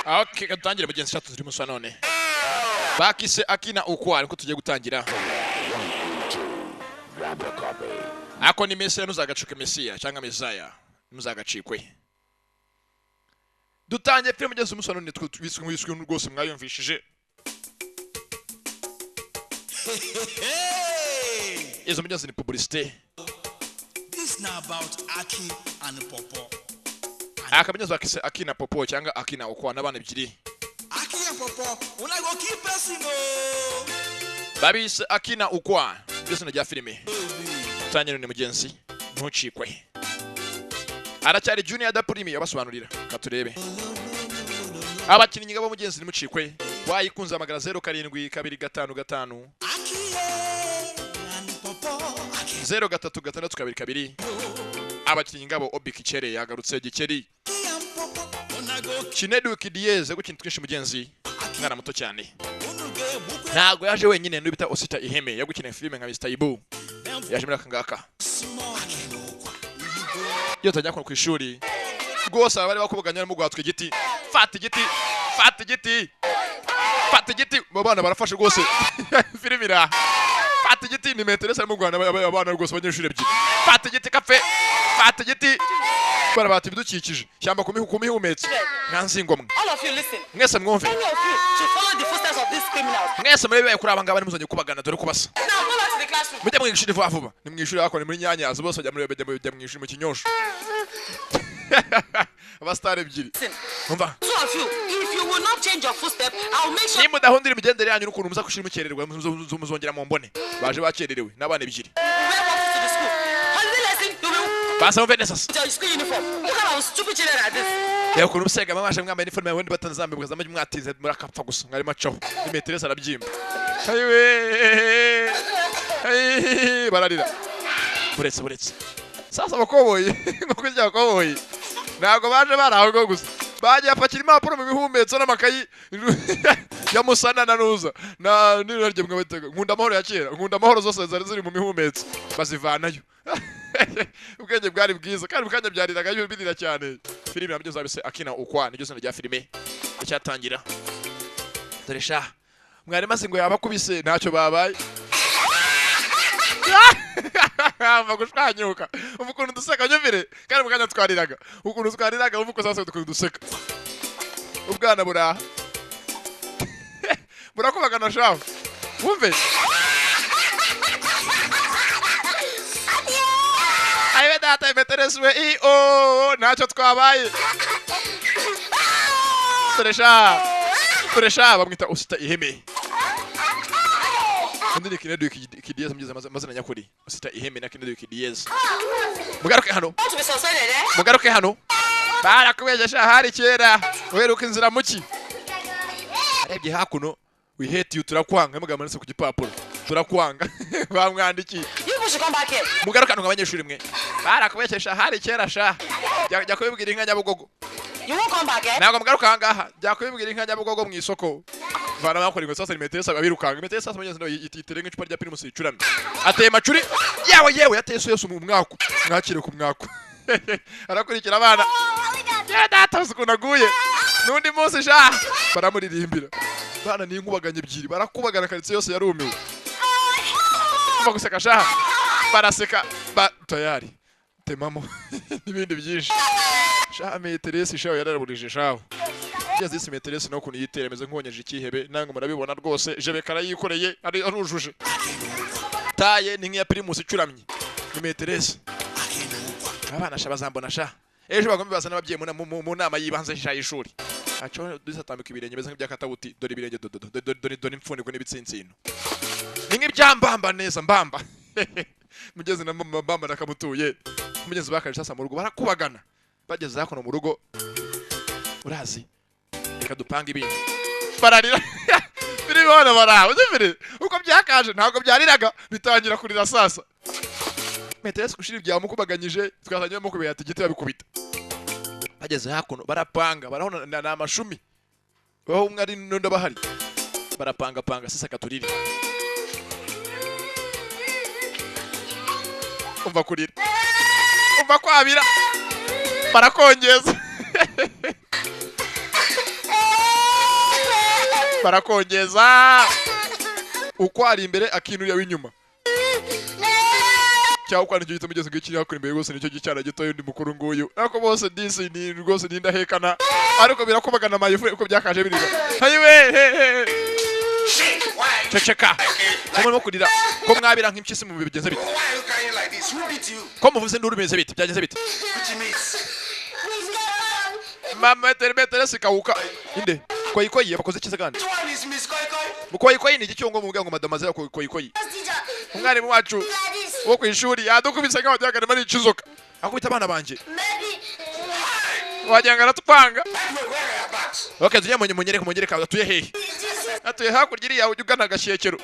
Okay, gatangire mugenzi chat turi musa none. Bakise akina ukwari ko tugiye gutangira. Ako ni Mesiya nuzagacuke Mesiya cyangwa Mesaya. Muzagacikwe. Dutangiye film mugenzi musa none twiswe rwose mwayumvishije. Izo mugenzi ni publicité. This now about Aki and Popo. Akamenyezo bakise akina Popo cyangwa akina ukwa nabana ebyiri. Aki and Popo, una go keep person no. Babise akina ukwa. Byose najya filime. Tanyero ni mugenzi ntucikwe. Aracyari Junior da Primi yabasobanurira katurebe. Abakinnyi ngabo mugenzi ni mucikwe. Wayikunza amagara 072555 Aki and Popo. 036222 abakinnyi ngabo Obikichere yagarutse Gikeri. Aki and Popo, una go Chinedu Kidiyeze gukintu twinshi mugenzi mwana muto cyane. unuge mukwe. Ntago yaje wenyine n'ubita Osita Iheme yagukina filime nka Mr. Ibu. Yaje muri akangaka. Yo tajya ku ishuri. Rwose abari bakubaganya mu gwatwe igiti. Fata igiti. Fata igiti. Fata igiti. Babana barafashe rwose. Filmira. Fata igiti ni meteresa ari mu Rwanda abana rwose abanyeshuri ebyiri. Fata igiti kafe. Fata igiti. Barabati bidukikije. Cyamba kumihumetse. Nkanzingomwe. All of you listen. Mwese mwumve. Any of you should follow the footsteps of these criminals. Mwese muri baye kuri abangaba ni muzanye kubagana dore kubasa. Now go back to the classroom. Mujya mu ishuri vuba. Ni mu ishuri hako ni muri Nyanyazo bose bajya mu ishuri mu Kinyosho. Abastare ebyiri. Listen. Umva. Two of you, if you will not change your footsteps, I will make sure. Nimudahundira imigendere yanyu n'ukuntu muza kushira mukererwa muzongera mu mbone. Baje bakererewe n'abana ebyiri. Wear one to the school. Holiday lesson, you will Basa mve nesas. put your school uniform. Look at our stupid children like this. Ya ukuntu musega mwaje mwambaye uniform yawe batanzambe bwaza mwatize murakapfa gusa mwari macaho. Imeteresa arabyimba. Ayiwe. Ayi bararira. Buretse. Sasa bakoboye nko kujya bakoboye. Nago baje baraho gusa. Baje apakira impapuro mu bihumetso n'amakayi ya Musana na Nuza. Na nirarye mwabetega. Nkunda amahoro ya kera. Nkunda amahoro zose zari mu mihumetso. Bazivanayo. Ubwenge bwari bwiza kandi bukanya byariraga y'ubirira cyane. Filime nabyo zabise akina ukwa niryo zina rya filime icyatangira. Dore sha mwari maze ngo yabakubise ntacyo babaye. Ava gushwanyuka. Uvukuntu duseka nyumvire kandi bukanya twariraga. Ukuntu twariraga uvuko sasa dukuntu duseka. Ubwana buraha. Burakubagana shaho. Wumve. Aiwe data imetereswe ntacyo twabaye. Turesha bamwita Osita Iheme. Ndini Kinedu Kidiyeze mugeze amazina nyakuri. Osita Iheme na Kinedu Kidiyeze. Mugaruke hano. Want to be suspended, eh? Mugaruke hano. Barakubejesha hari kera. Uheruka inzira muki. Arebye hakuno. We hate you turakwanga mugamanitse ku gipapuro. Turakwanga. Bamwandiki. You people should come back here. Mugaruka n'abanyeshuri mwe. Barakubeshyesha hari kera sha. Jya kubibwira inka Nyabugogo. You won't come back, eh? Ntabwo mugaruka hangaha. Jya kubibwira inka Nyabugogo mu isoko. Vana bakora ngo sasa imeteresa babirukanga. Imeteresa sasa mugenzi no yitire nk'icupa rya Primus icuramye. Ateye macuri. Yewe yateye Yesu mu mwako. Mwakire ku mwako. Arakurikira abana. Ya data usikunaguye. Nundi munsi sha. Baramuririmbira. Bana ni inkubaganye ebyiri. Barakubagana karitsiye yose yarumiwe. Guseka sha. Baraseka tayari. Temamo ibindi byinshi. Sha meteresi sha yararaburije shaho. Yazi isi meteresi no kuntu yiteremeze nk'onyeje ikihebe nange murabibona rwose jebe karayikoreye ari arujuje. Taye ni nk'iya Primus icuramye. Ni meteresi. Abana sha bazambona sha. Ejo bagomba bazana ababyeyi mu nama yibanze sha y'ishuri. Acho dusatambika ibirenge beze nk'ibyakatabuti dore ibirenge dore imfuniko n'ibitsintsino. Ni nk'ibyambamba neza mbamba. Mugeze na mbamba nakamutuye. Mugeze bakaje sasa mu rugo barakubagana. Bageze hakono mu rugo. Urazi. Reka dupanga ibintu. Bararira. Biri bana baraho. Uzifire. Uko byakaje ntabwo byariraga bitangira kurira sasa. Meteresi kushira bya mukubaganyije twazanye mu kubera ati gite babikubita. Bageze hakono barapanga barahona na amashumi. Baho umwe ari nonda bahari. Barapanga sasa katuriri. Umva kurira. Umva kwabira. Barakongeza. barakongeza uko ari imbere akinurira w'inyuma cyangwa kwandika igitabo mugeze ngikiri hakuri imbere rwose nicyo gicyana gito yundi mukuru nguyu ariko bose disi ni rwose nindahekana ariko birakubagana mayifu uko byakaje biriga hayiwe ceceka komwe kurira ko mwabira nk'impyisi mu bigenze bite ko muvuze nduru bimeze bite byagenze bite mama terbetere sikawuka inde koyikoyi bakoze kize kandi mukoyikoyi ni igicyongo mu bwango madamaze koyikoyi umwarimu wacu wo ku ishuri yadukubise nka wadyagana mari ikizoka akubita abana banje wajyanga ratupanga okay tujye munyereka atuye hehe atuye hakurya iri yawe ugana gashekero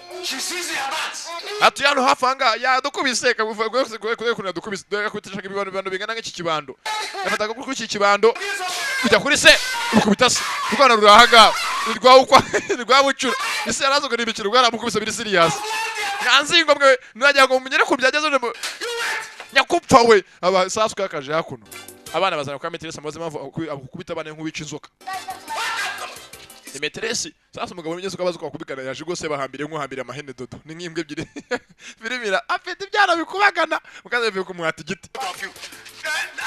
atuye hano hafanga yadukubise kuna dukubise yakubitishaka ibibando bingana nk'iki kibando afataga kuri iki kibando kujya kuri se ukubita se rwana rurahaga rwabucura ise yarazo ngo nibikira rwaramukubise biri serious nganzingo mwe najya ngo munyere ku byageze nyakupfa we aba sasuka kaje hakuno abana bazana kwa meteresi amaze kubita abana nk'ubica inzoka meteresi sasa umugabo w'imyezo kabazo kwakubikana yaje gose bahambire nk'uhambire amahene dodo ni nk'imbwe ebyiri birimira afite ibyana bikubagana mukaze bivuye ku mwati giti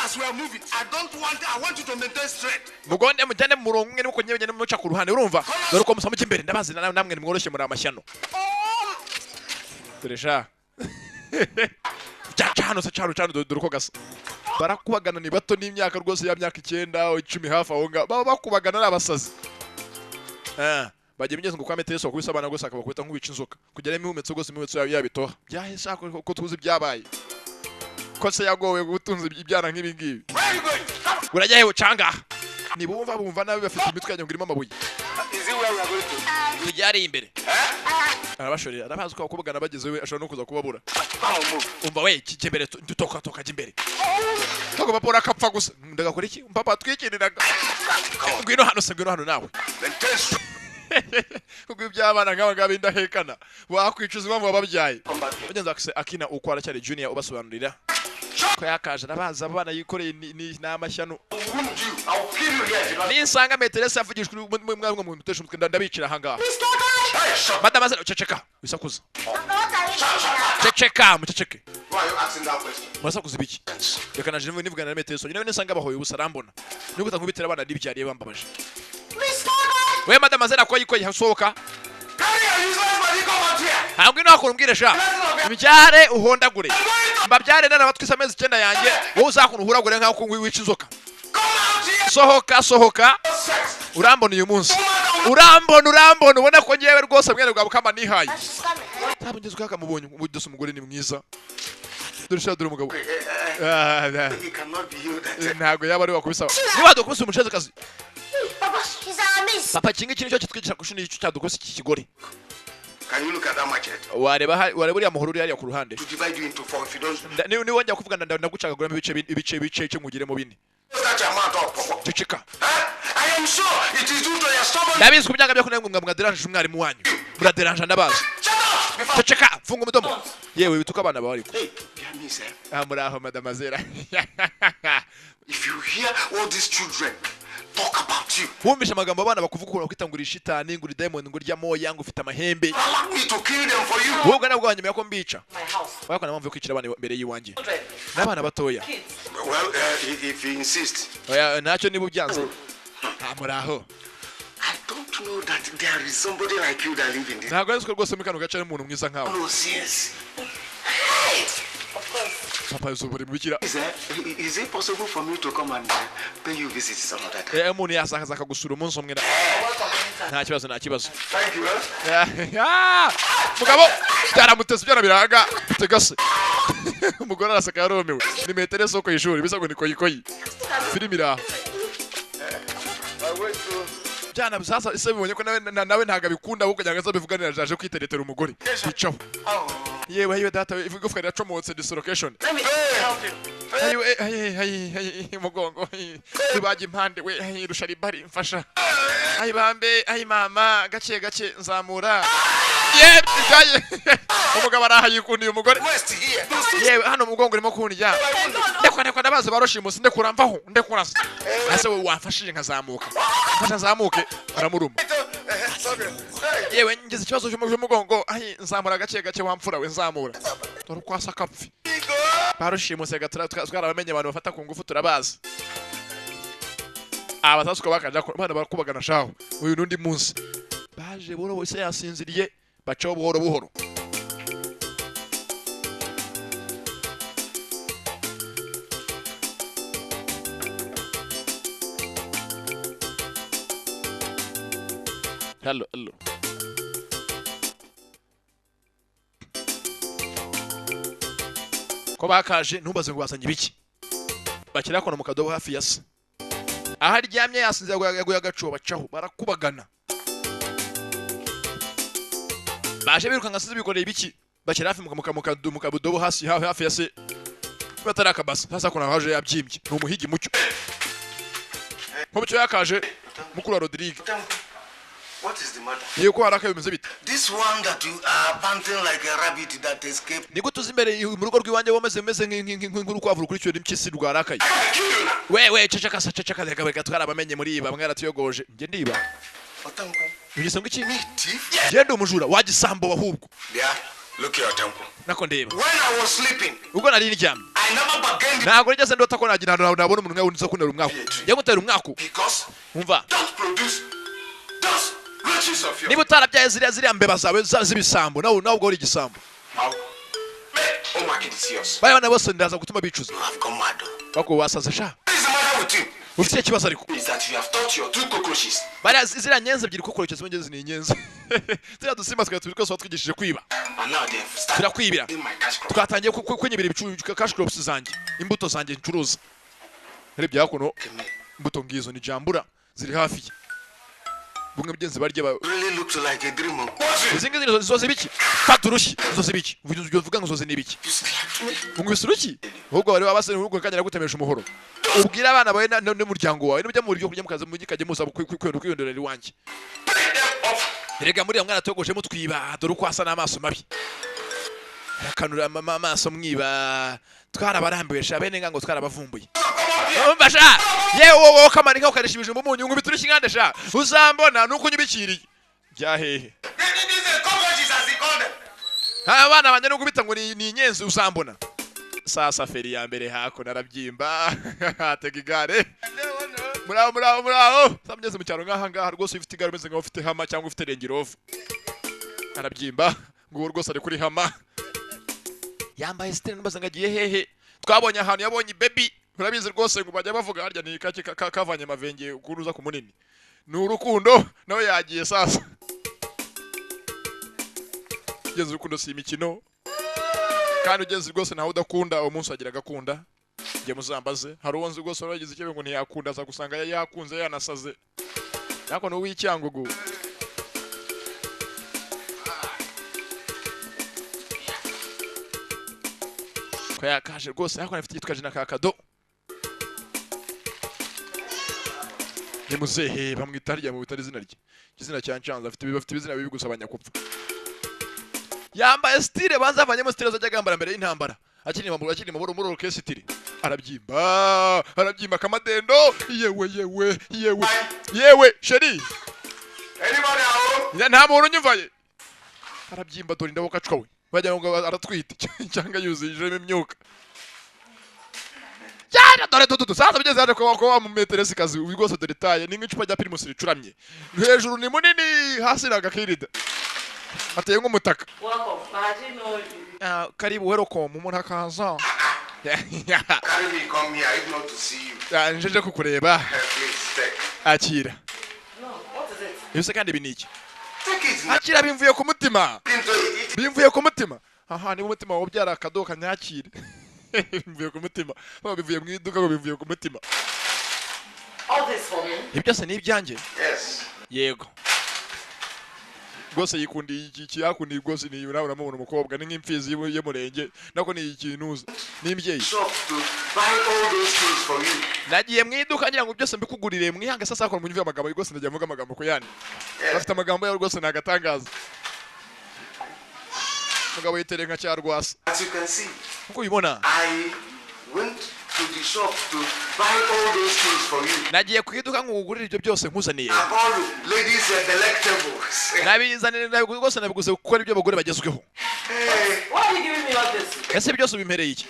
as we are moving I want you to maintain straight mugonde mujyane mu murongo umwe nuko nyebenye muca ku ruhande urumva dore ko musamuke imbere ndabazi namwe nimworoshye muri amashyano Teresha cyano se cyaro dore ko gasa barakubagana ni bato n'imyaka rwose ya myaka 9 10 hafi aho nga baba bakubagana n'abasazi bagiye bigeze ngo kwa meteresi wakubise abana gose akabakubita nk'ubica inzoka kugera imihumetso gose imihumetso yabitoha byahesha ko tuzi byabaye ko se yagowe gutunza ibyana nk'ibi ngibi urajya hewe canga ni bumva nabi bafite imitwe yanyu ngirimo amabuye tujyari imbere arabashorera arabazi ko kubagana bageze we ashobora no kuza kubabura umva we kijembere dutoka jimbere ko bapora kapfa gusa ndagakora iki papa twikiriraga ngwino hano nawe kuko ibyabana nk'abagabo indahekana wakwicuza impamvu bababyaye ugenza akina uko aracyari junior ubasobanurira ko yakaje nabaza abana yikoreye ni namashyano nisanga meteresi avugishwe mwamwe mu mutesha umutwe ndabicira hanga madama zero ceceka bisakuza ceceka muceceke murasakuza ibiki reka naje nivugana na meteresi nyine nisanga bahoye ubusarambona niko tankubitira abana dibyariye bambabaje we madama zero ko yikoye hasohoka ntabwo nakora umbwire sha imicyare uhondagure mbabyare nana batwisa amezi 9 yanjye wowe uzakunu uhuragure nk'ako wica inzoka sohoka urambona uyu munsi urambona ubona ko ngewe rwose mwene bwa bukama nihaye ntabwo ngeze ukaka mubonye umudose umugore ni mwiza dore umugabo ntabwo yaba ari wakubisa niba dukubise umusheze kazi papa kinga ikintu cyo kitwigisha kushuni icyo cyadukose iki kigore. Can you look at that machete? wareba uriya muhuru yari ku ruhande To divide you into 4 if you don't. ni wongera kuvuga ndagucagaguramo ibice cyo ngugire mu bine. That amount of Ceceka. I am sure it is due to your stubborn. Ndabizi kubyanga byo kunenga mwaderanje umwarimu wanyu. Muraderanje ndabazi. Ceceka funga umudomo. Yewe bituka abana bari ko. Hey, hear me sir. Muraho madamazera. If you hear all these children talk about you. Wumvisha amagambo abana bakuvuga ko kwitangura ishitani nguri diamond nguri ya moya ngufite amahembe. Allow me to kill them for you. Wowe nabwo wanyuma yako mbica. My house. Wako namamvu kwicira abana imbere yiwanje. Children. Nabana batoya. Well, if you insist. Oya ntacyo niba ubyanze. Muraho. I don't know that there is somebody like you that live in this. Ntabwo nzi ko rwose mukano gace ari umuntu mwiza nkawe. No, yes. Of course. Papa yuzuburi mubikira. Is it possible for me to come and pay you visit some other time? Umuntu yasakaza akagusura umunsi umwe. Nta kibazo. Thank you. Mugabo byaramutese byara biraga bitegase. Umugore arasaka yaromewe. Ni metere soko y'ishuri bisa ngo ni koyikoyi. Filimira. Jana sasa ise bibonye ko nawe ntaga bikunda ahubwo cyangwa se bivuganira jaje kwiteretera umugore. Bicaho. Yewe data igufwa iracomotse dislocation. Let me help you. Ayi mugongo. Bibaje impande we rushari bari mfasha. Ayi bambe ayi mama gace nzamura. Yewe umugabo arahayikundi umugore. Yewe hano mugongo urimo kunijya. Ndekwa ndabaze baroshimusi ndekuramvaho ndekurasa. Ase we wafashije nkazamuka. Mfasha zamuke aramuruma. yewe ngeze ikibazo cy'umugongo ahi nzamura gake gake wamfura we nzamura dore kwasa kapfi barushimuse twarabamenye abantu bafata ku ngufu turabazi abatasuka bakaja bana barakubagana shaho uyu nundi munsi baje boro wese yasinziriye bacaho buhoro buhoro hello ko bakaje ntubaze ngo basanye ibiki bakira kono mu kadobo hafi ya se aha ryamye yasinze yaguye agacuba bacaho barakubagana baje biruka ngasize bikoreye ibiki bakira hafi mu kadobo hasi hafi ya se bataraka basa sasa kuna haje yabyimbye n'umuhigi mucyo Mucyo yakaje mukuru wa Rodrigue. What is the matter? Yeko haraka bimeze bite? This one that you are panting like a rabbit that escaped. Niko tuzimbere mu rugo rw'iwanje wameze nk'inkuru kwavura kuri cyo mpyisi rwarakaye. We ceceka reka twarabamenye muri iba mwaratuyogoje. Nge ndiba. Otanko. Ngisenga iki? Genda umujura wagisambo wahubwo. Yeah, look here Otanko. Nako ndeba. When I was sleeping, ubwo nari niryamye. I never bargained. Ntabwo nigeze ndota ko nagira nabona umuntu nkawe unza kunera umwako. Yamutera umwako. Because umva. don't produce those riches of yours. Niba utarabyaye ziriya mbeba zawe z'ibisambo nawe ubwo uri igisambo. Oh my kid is serious. Baya bana bose ndaza gutuma bicuza. You have gone mad. Bako wasaze sha. What is the matter with you? Ufite ikibazo ariko. Is that you have taught your two cockroaches. Baya ziriya nyenze ebyiri kokoroke zimwe ni inyenzi. Ziriya dusimba twese twigishije kwiba. And now they have started Turakwibira. in my cash crop. Twatangiye kwenyebera ibicu cash crops zanjye. Imbuto zanjye ncuruza. Rebye hakuno imbuto ngizo ni jambura ziri hafi. Bumwe byenze barye ba Really looks like a dream. izingizi zoze biki? Fata urushyi zoze biki? Uvuga ngo zoze nibiki? You slapped me. Bungwise uruki? Ahubwo bari babase urugo kanyara gutemesha umuhoro. Ubwira abana bawe n'umuryango wawe n'ujya mu buryo kujya mukaza mu gikaje musa kwiyondorera iwanjye. Bring them up. Erega muri mwana togoje mutwiba dore uko asa n'amaso mabi. Akanura amaso mwiba twarabarambiwe sha bene ngango twarabavumbuye. Umva sha yewe kamani nka ukarishibije mu munyu ngubiturushye ngande sha uzambona nuko nyibikiriye. Byahehe. This is cockroaches as they call them. Abana banje no kubita ngo ni inyenzi uzambona. Sasa feri ya mbere hako narabyimba tega igare. Muraho samugeze mu cyaro ngaha rwose ufite igare umeze nka ufite hama cyangwa ufite rengirovu. Arabyimba ngo rwose ari kuri hama. Yambaye style n'ubaza ngagiye hehe. Twabonye ahantu yabonye baby. Urabizi rwose ngo bajya bavuga harya ni kavanye mavenge ukuruza ku munini. Ni urukundo nawe yagiye sasa. Ugeze urukundo si imikino. Kandi ugeze rwose nawe udakunda uwo munsi agira agakunda. Ngiye muzambaze hari uwonzi rwose waragize icyo ngo ntiyakunda aza gusanga yakunze yanasaze. Nako no w'icyangugu. Ko yakaje rwose nako nafite yitwaje na kakado. Ni muzehe bamwita harya mu bitari izina rye. Izina cyancanza afite ibizina bibi gusa abanyakupfa. Yambaye style banzavanyemo style zajya gambara mbere y'intambara. Akiri mu muri orchestre. Arabyimba kamadendo. Yewe sheri. Anybody at home? Nta muntu unyumvaye. Arabyimba dore ndabo kacwawe. Bajya ngo aratwite cyangwa yuzije imyuka. Cyane dore sasa bigeze hano ko mu meteresi kazi ubigose dore taye ni nk'icupa rya Primus ricuramye. Hejuru ni munini hasi nagakirida. Ateye nk'umutaka. Welcome. I didn't know you. Karibu welcome umuntu akaza. Carry me come here if not to see you. Njeje kukureba. Please take. Akira. No, what is it? Ibise kandi biniki. Take it now. Akira bimvuye ku mutima. Into it. Bimvuye ku mutima. Aha ni umutima wo byara akadoka nyakire. Bimvuye ku mutima. Baba bivuye mu iduka ngo bivuye ku mutima. All this for me? Ibi byose ni ibyanjye. Yes. Yego. Rwose yikundiye iki yakundiye rwose ni uramubona umukobwa ni nk'imfizi y'umurenge nako ni ikinuza n'imbyeyi. Shop to buy all those things for you. Nagiye mu iduka ngira ngo byose mbikugurire mwihanga sasa ko munyumva amagambo rwose ndagiye mvuga amagambo ko yani. Bafite amagambo yawe rwose nagatangaza. Mugabo yitereye nka cyarwasa. As you can see, Uko ubibona I went to to the shop to buy all those things for you. nagiye ku iduka ngugurira ibyo byose nkuzaniye I bought ladies delectables. nabizanira rwose nabiguze kuko ari byo abagore bagezweho Hey, Why are you giving me all this? ese byose ubimpereye iki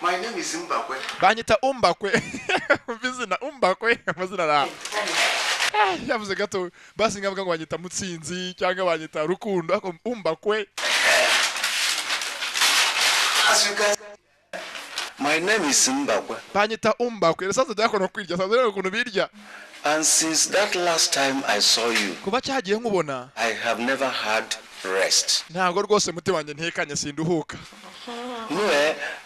my name is Mbakwe. banyita umbakwe bizina umbakwe amazina ra yavuze gato basi ngavuga ngo banyita mutsinzi cyangwa banyita rukundo ariko umbakwe As you can my name is Mbakwe. banyita umbakwe sasa byakono kwirya sasa rero ukuntu birya And since that last time I saw you, kuba cyagiye nkubona I have never had rest. ntabwo rwose mutima wanjye ntekanye sinduhuka No,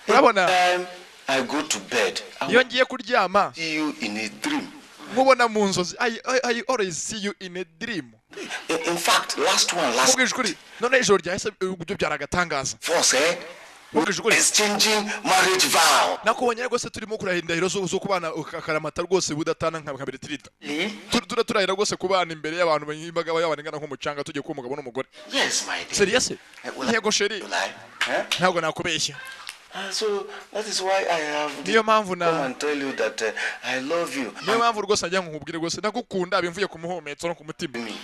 Urabona? time I go to bed, I iyo will ngiye kuryama see you in a dream. nkubona mu nzozi I always see you in a dream In fact, last mubwije ukuri none ijoro ryahise ibyo byaragatangaza force, mubwije ukuri exchanging marriage vow. nakubonye rwose turimo kurahira indahiro zo kubana akaramata rwose budatana nka beretirita turahira rwose kubana imbere y'abantu b'imbaga y'abantu ingana nk'umucanga tugiye kuba umugabo n'umugore Yes, my dear. seriye se Will I yego sheri lie? Huh? ntabwo nakubeshya So that is why I have niyo mpamvu come and tell you that I love you. niyo mpamvu rwose najya nkubwire rwose ndagukunda bimvuye ku muhumetso no ku mutima Me.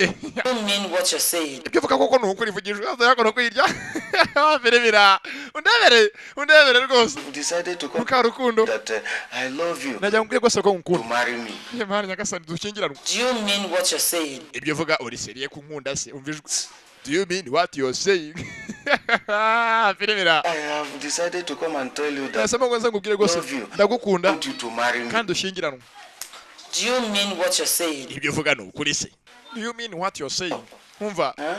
You don't mean what you're saying. ibyo uvuga koko ni ukuri vugishwa hasi yakono kwirya birebira undebere rwose You decided to come mukarukundo that I love you najya nkubwire rwose ko to nkukunda marry me. niyo mpamvu nyagasani dushyingiranwa Do you mean what you're saying? ibyo uvuga uri seriye ku nkunda se umva ijwi do you mean what you're saying birebira I have decided to come and tell you that nasema ngo nze nkubwire rwose love you. ndagukunda I want you to marry me. kandi dushyingiranwa Do you mean what you're saying? ibyo uvuga ni ukuri se do you mean what you're saying umva Huh?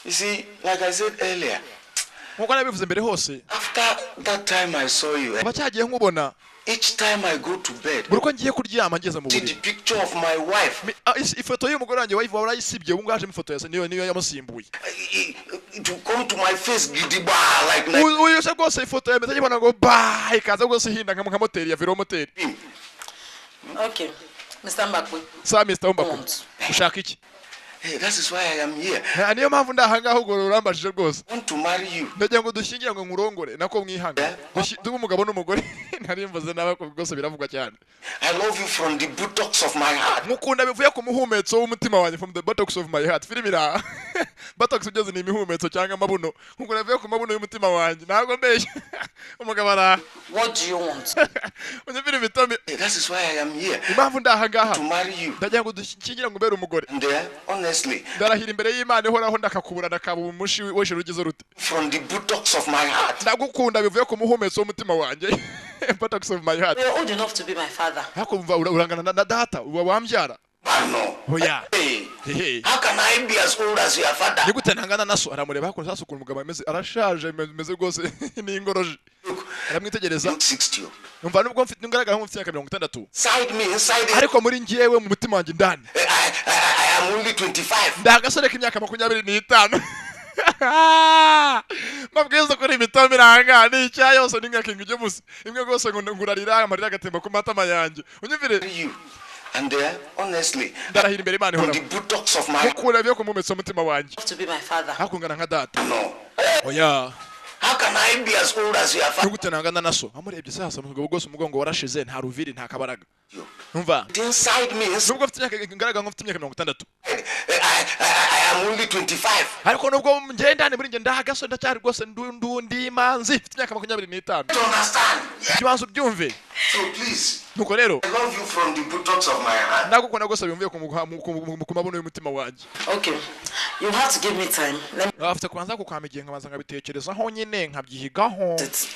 You see, like I said earlier, nkuko nabivuze mbere hose after that time I saw you, kuba cyagiye nkubona each time I go to bed, buri uko ngiye kuryama ngeze mu see buriri the picture of my wife. ifoto y'umugore wanjye wayiva warayisibye ubu ngajemo ifoto yase niyo yamusimbuye To come to my face, gidiba, like uyu se rwose ifoto yameze nkibona ngo ba ikaza rwose ihinda nka moteri ya viro moteri Okay. Mr. Mbakwe. sa Mr. Umbako ushaka iki hey, that is why I am here. niyo mpamvu ndahangaho ubwo urambajije rwose I want to marry you. ndagira ngo dushyingire ngo nkurongore nako mwihanga tube umugabo n'umugore nari mvuze nawe ko rwose biravugwa cyane I love you from the buttocks of my heart. mukunda bivuye ku muhumetso w'umutima wanjye from the buttocks of my heart filimira buttocks ugeze ni imihumetso cyangwa amabuno mukunda bivuye ku mabuno y'umutima wanjye ntabwo mbeshya umugabo ara What do you want? unyumvira imitome Hey, that is why I am here. impamvu ndahangaha To marry you. ndagira ngo dushyingire ngo ubere umugore And honestly, ndarahira imbere y'Imana ihoraho ndakakubura ndakaba umushi w'ijoro ugeze rute from the buttocks of my heart. ndagukunda bivuye ku muhumetso w'umutima wanjye buttocks of my heart You're old enough to be my father. hakumva urangana na data uba wambyara But no. oya Hey, hehe how can I be as old as your father? ni gute ntangana naso aramureba hakuno sasa ukuntu umugabo ameze arashaje ameze rwose n'ingoroje Look, aramwitegereza look 60. numva nubwo mfite ngaragara nk'umfite imyaka 60 Inside me, inside it, ariko muri njyewe mu mutima wanjye ndani I am only 25. ndi agasore k'imyaka 25 mabwiza kuri imitoma iranga ni icya yose n'imyaka ingije musi imwe rwose ngo ngurarira amarira agatemba ku matama yanjye unyumvire You. And honestly, ndarahira imbere Imana from ihoraho the buttocks of my heart. mukura byo ku mumetso w'umutima wanjye To be my father. hakungana nka data No. oya How can I be as old as your ni father? gute ntangana naso amurebye sasa umugabo rwose umugongo warashize nta ruviri nta kabaraga numva Inside me, inside, nubwo mfite imyaka ngaragara nk'ufite imyaka 60 I am only 25. ariko nubwo njye ndani muri njye ndahagasore ndacyari rwose ndundi imanzi mfite imyaka 25 Do you understand? ikibanza ubyumve So please, nuko rero I love you from the buttocks of my heart. ndagukunda rwose bimvuye ku mabuno y'umutima wanjye Okay. You have to give me time. Let me afite kubanza kukwama igihe nkabanza nkabitekerezaho nyine nkabyihigaho it.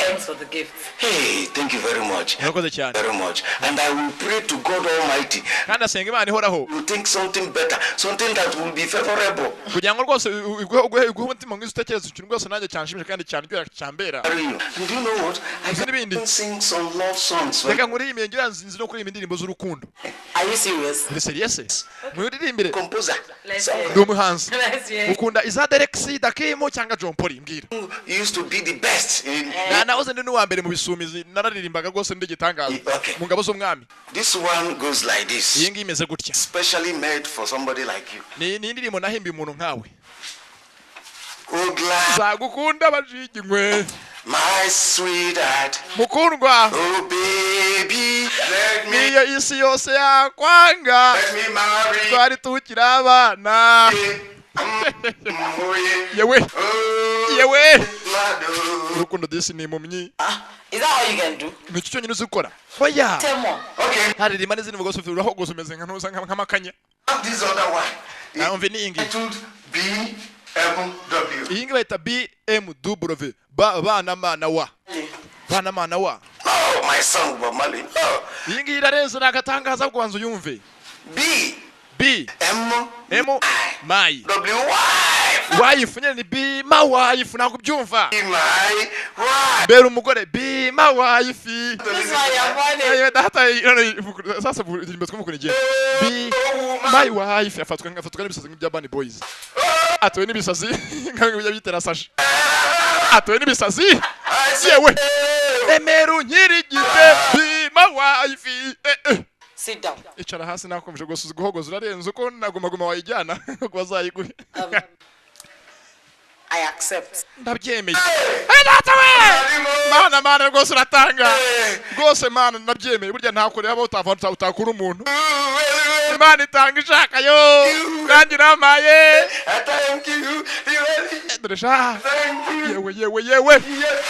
Thanks for the gift. Hey, thank you very much. murakoze cyane Very much. And I will pray to God Almighty. kandi asenga Imana ihoraho You think something better, something that will be favorable. kugira ngo rwose uguhe umutima mwiza utekereza ikintu rwose nanjye cyanshimisha kandi cyanryohera cyambera Marry you. And you know what? I Is it can bindi? sing some love songs. reka nkuririmbe ngira nzi no kuririmba indirimbo z'urukundo Are you serious? uri serious muririmbire Composer. Let's Some hear. ndi umuhanzi Let's hear. ukunda iza Derek Dakimu cyangwa John Paul mbwira who used to be the best in nahoze ndi n'uwa mbere mu bisumizi nararirimbaga rwose ndi gitangaza Okay. mu ngabo z'umwami this one goes like iyi this. ngiyi imeze gutya Specially made for somebody like you. ni indirimbo nahimbiye umuntu nkawe Oh glad zagukunda bajiginywe my sweetheart. mukundwa Oh baby, let me niyo isi yose yakwanga marry. twari tukiri abana Oh yeah. yewe Oh, yewe Lado. urukundo disi ni impumyi Is that all you can do? ni iki cyonyine uzi gukora oya Tell more. Okay, haririmba n'izindi mvugo zose uraho gusa umeze nk'amakanya now this other one. namve ni ingi Titled BMW. iyi ngi bayita BMW bana mana wa bana mana wa Oh, my son, Bob Marley. Oh, iyi ngi irarenze nagatangaza kubanza uyumve B M mai W wife. wife nyine ni be my wife ntabwo byumva Be my wife. bera umugore be my wife This is why you're funny. yewe data sasa ndirimbo twumukuna igihe be my wife afatwa n'ibisazi nk'ibya Bunny Boys atowe n'ibisazi nk'ibyo bitera Sasha atowe n'ibisazi yewe emeru nkirigite be my wife Sit down. icara hasi nakomeje gusuza guhogoza urarenze uko nagomagoma wayijyana kuba zayiguhe I accept. ndabyemeye data we mana rwose uratanga rwose mana ndabyemeye burya ntakorera abo utakura umuntu imana itanga ishaka yo kandi iramaye Thank you. dore sha Thank you.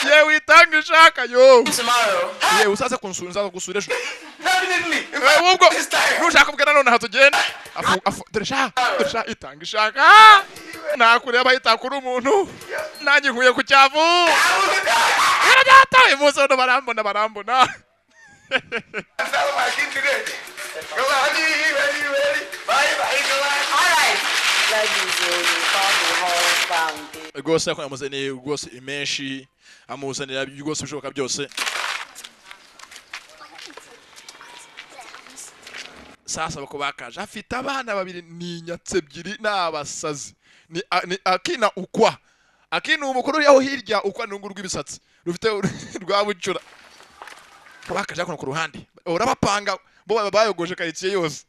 yewe itanga ishaka yo Tomorrow. yewe uzaze kunsura gusura ejo Definitely. ubwo This time. nushaka kubwira none hatugenda dore sha itanga ishaka nakureba itakura umuntu nanjye nkuye ku cyavu data imuze no barambona Tell my kid today. Go on, ready. Bye, go on. All right. Let me go. You found the whole fountain. rwose ko yamuzaniye rwose imenshi amuzanira rwose bishoboka byose sasa bako bakaje afite abana babiri ni nyatse ebyiri n'abasazi ni akina ukwa akina umukuru yaho hirya ukwa n'ungu rw'ibisatsi rufite rwabucura bakaje kono ku ruhande urabapanga bo bayogoje karitsiye yose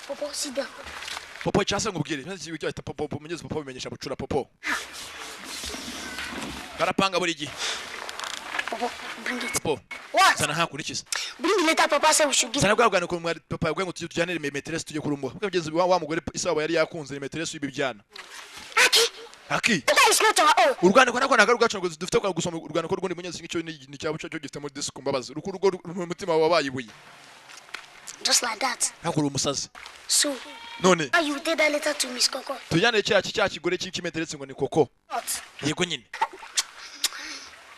Popo, sit down. popo cyase ngubwire nzi icyo ahita popo munyeze popo bimenyesha bucura popo barapanga buri gihe Popo, bring it. popo What? sana hakurikiza Bring the letter Papa said we should give. sana bwabwana ko papa yagwe ngo tujyanire meteresi tujye kurumbo kugeze wa mugore isaba yari yakunze meteresi y'ibibyana Aki, aki that is not our own. urwandiko nako nagaruka rwacu ngo dufite kwa gusoma urwandiko rw'undi munyezi ngicyo ni cyabo cyo gifite muri disco mbabazi rugo umutima wabayibuye Just like that. hakuru umusazi So, none how you take that letter to Miss Coco? tujyanire cya kigore cy'imeteresi ngo ni koko What? yego nyine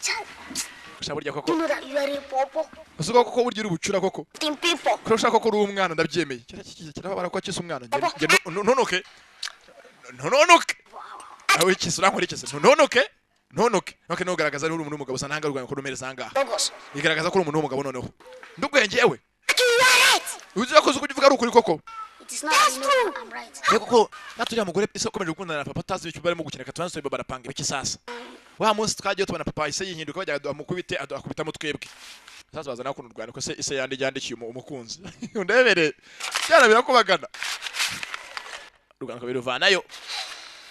Child, ushaburya you koko know that you are a Popo. usuka koko burya uri bucura koko Team people. kuri ushaka ko uri umwana ndabyemeye kirabara ko akisa umwana ntonoke aho ikisa urankora ikisa ntonoke noke nugaragaza uri umuntu w'umugabo sana hangarugana ko rumereza hanga Logos. igaragaza ko uri umuntu w'umugabo noneho ndubwengewe Aki, you are right. uzi ko kuvuga ari ukuri koko It is not that you know I'm right. yego ko natujya mugore ise komeje gukundana na papa tazi icyo barimo gukina katwanse barapanga ibiki sasa wa munsi twagiye tubona papa ise yihinduka bajya amukubite akubitamo twebwe sasa bazana kuntu rwanda ko se ise yandikiye umukunzi undebere cyana birakubagana rugana kabiruvanayo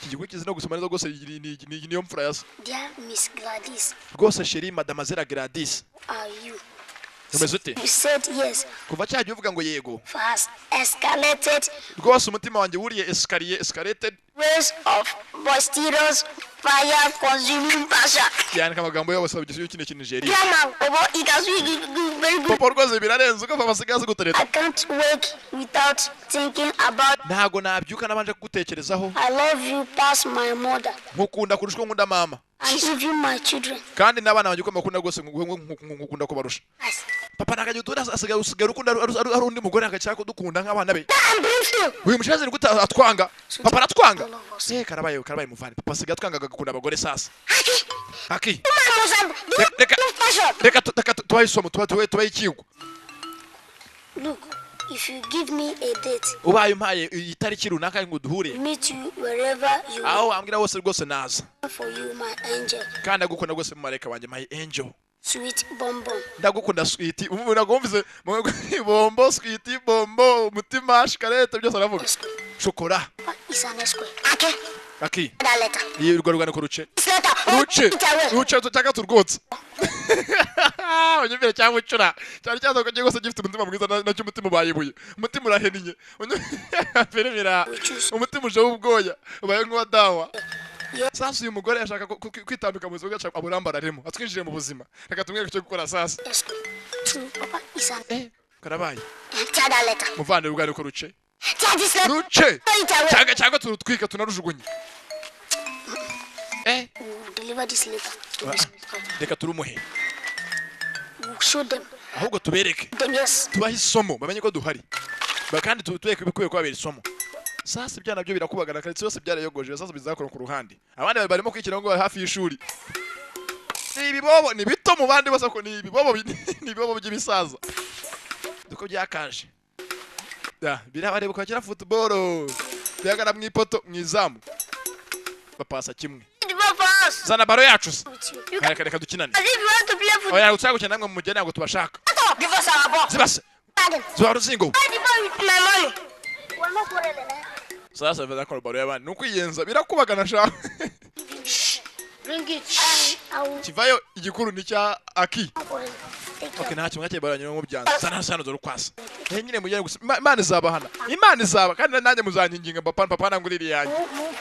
igihugu kizi no gusoma neza rwose niyo mfura yasa Dear Miss Gladys, rwose sheri mademoiselle Gladys are you? umeze ute You said yes. kuva cyagiye uvuga ngo yego Has escalated rwose umutima wanjye wuriye escalated waves of boisterous fire consuming passion. yandika amagambo yose abigisuye kino Nigeria Grandma, Popo, it has really very good. papa rwose birarenze uko papa asigaye gutereta I can't wake without thinking about. ntago nabyuka nabanje kugutekerezaho I love you past my mother nkukunda kurusha uko nkunda mama and even my children. kandi n'abana banjye uko mbakunda rwose nkukunda kubarusha Yes. papa ntakajya utura asigaye usigaye ukunda ari undi mugore akashaka kudukunda nk'abana be I'm briefly. uyu mushazi ni gute atwanga papa aratwanga All of us. karabaye muvani papa asigaye atwanga agakunda abagore sasa aki Mama, reka tubaye isomo tubaye ikigo look, if you give me a date, ubaye umpaye itariki runaka ngo duhure meet you wherever you aho wambwira wose rwose naza are for you, my angel. kandi ndagukunda rwose mu mareka wanjye my angel Sweet bonbon. ndagukunda sweet nagumvize bombo sweet bombo umutima shikarete byose aravuga shokora What is an esque? Okay. Aki. That letter. Iyi rugano ko ruce. This letter. Ruce. It away. Ruce tutaka turwotse. Onyumvira cyangwa ucura. Cyari cyazo ko gose gifite umutima mwiza na cyo umutima ubayibuye. Umutima uraheniye. Ferimira. Umutima uje w'ubwoya. Ubaye nk'uwa dawa. Sasa uyu mugore yashaka kwitambika mu buzima bwacu aburambararemo. Atwinjire mu buzima. Reka tumwereke cyo gukora sasa. Yes. Papa is an. Karabaye. Take that letter. Muvande rugano ko ruce. Take this letter. Ruce. It away. Cyangwa turutwika tunarujugunye. We'll deliver this letter to this people. Reka turumuhe. We'll show them. Ahubwo tubereke. Them, yes. Tubahe isomo bamenye ko duhari. Bakandi tuweke bikuye kwabera isomo. Sasa ibyana byo birakubagana kandi cyose byarayogoje sasa bizakora ku ruhande. Abandi barimo kwikira ngo hafi y'ishuri. Ibibobo ni bito mu bandi bose ko ni ibibobo by'ibisaza. Duko byakaje. Birabareba ko akira football. Byagara mu ipoto mu izamu. Bapasa kimwe. Zana baro yacu. Reka dukinane. As if you want to play football. Oya utsaga gukina namwe mu mujyana ngo tubashaka. Give us our ball. Zibase. Zibaro zingo. Buy the ball with my money. We're not worried, man. Sasa biza ko baro y'abandi nuko iyenza birakubagana sha. Bring it. Kivayo igikuru ni cya Aki. Take Okay, nta kimwe cyabaranye no byanza. Sana sana dore kwasa. Nyine mujyane gusa Imana izabahana. Imana izaba kandi nanjye muzanyinginga papa nanguriri yanjye.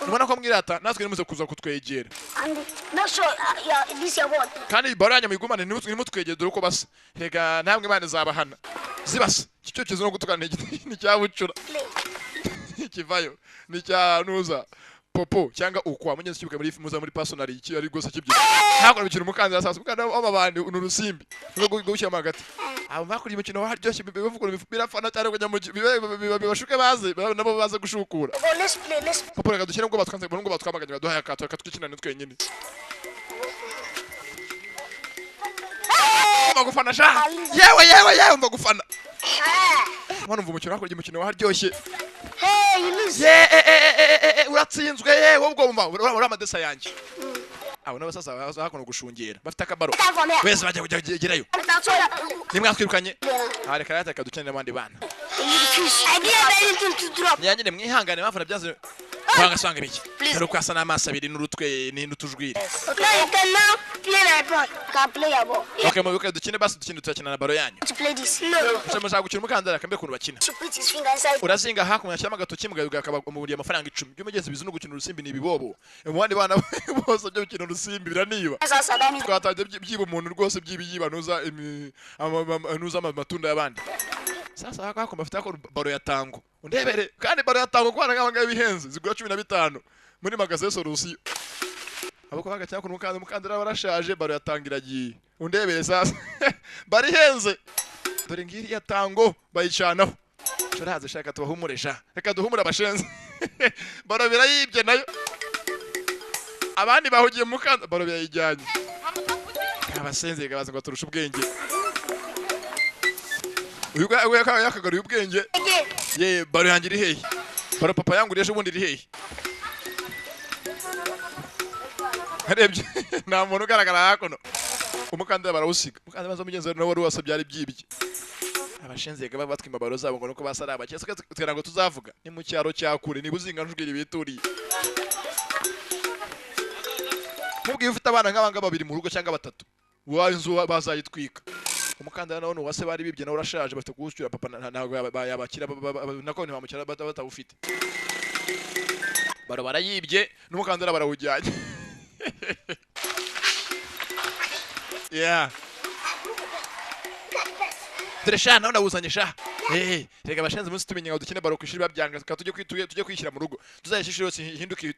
Nubona ko mwirata natwe nimuze kuza kutwegera. And not sure this your word. Kandi baro yanyu muyigumane nimutwegere dore ko basa. Rega namwe Imana izabahana. Zibasa. Cyo kizo no gutukana ni cyabucura. Kivayo ni cya nuza. Popo cyangwa ukwa munyenzi kibuka muri muza muri personal iki ari gose kibyira. Ntabwo bikira umukanza sasa ukanda w'abandi unurusimbi. Ngo gushyira magati. Abo bakuri imikino haryoshye bivuga birafana cyane kujya mu bibashuke baze nabo baze gushukura. Oh, let's play. Popo reka dushyire ngo batwanze ngo batwamaganye baduhaye akato reka twikina nitwe nyine. Magufana sha. Yewe magufana. Mwana umva umukino hakurya imikino haryoshye. Hey, you lose. Uratsinzwe ye wowe ubwo uri amadesa yanjye. Abo nabo sasa hakono gushungera bafite akabaro. Wese bajya kugerayo. Nimwakwirukanye. Reka yataka dukenera abandi bana. I didn't have anything to drop. Nyanyine mwihangane bafana byaze kwanga swanga biki. Dore kwasa n'amaso abiri n'urutwe n'utujwire. Okay, you can now play my ball. You can play your ball. Okay, mubuke dukine basi dukine turakina na baro yanyu. To play this. No. Mushaka gukina umukandara kambe kuntu bakina. To put his finger inside. Urazinga hakumwe ashyiramo agatoki mugayuga akaba umuburiye amafaranga 10. Byo mugeze bizu no gukina urusimbi ni ibibobo. Mu bandi bana bose byo gukina urusimbi biraniba. Twatajye byiba umuntu rwose byibiyiba nuza amatunda y'abandi. Sasa hako bafite ko baro ya tango. Undebere kandi baro ya tango kwana ngabanga bihenze zigura 15 muri magasin solution. Abako bagacyaka ku mukandara barashaje baro ya tangira giye. Undebere sasa bari henze. Dore ngiri ya tango bayicanaho. Turaze shaka tubahumuresha. Reka duhumura abashenze. Baro birayibye nayo. Abandi bahugiye mukanda baro birayijyanye. Abasenze gabaza ngo turusha ubwenge. Uyu yakagaruye ubwenge. Ye baro yangira hehe. Baro papa yanguriye ejo bundi iri hehe. Harebye nta muntu ugaragara hakono. Umukandara barawusiga. Umukandara bazo mugenzi nawe wari wasabye ari byibye. Abashenze gaba batwimba baro zabo ngo nuko basara abakese twera ngo tuzavuga. Ni mu cyaro cyakure ni buzinga njugiri bituriye. Mubwiye ufite abana nk'abanga babiri mu rugo cyangwa batatu. Wanzu bazayitwika. Umukandara nawe wase bari bibye nawe urashaje bafite kuwushyura papa ntago yabakira nako ni bamukira batawufite. Baro barayibye n'umukandara barawujyanye. Yeah. Tresha nawe nawuzanye sha. Rega bashenze munsi tumenye ngo dukine baro kwishira babyanga tujye kwishyira mu rugo. Tuzayishishira yose hindukira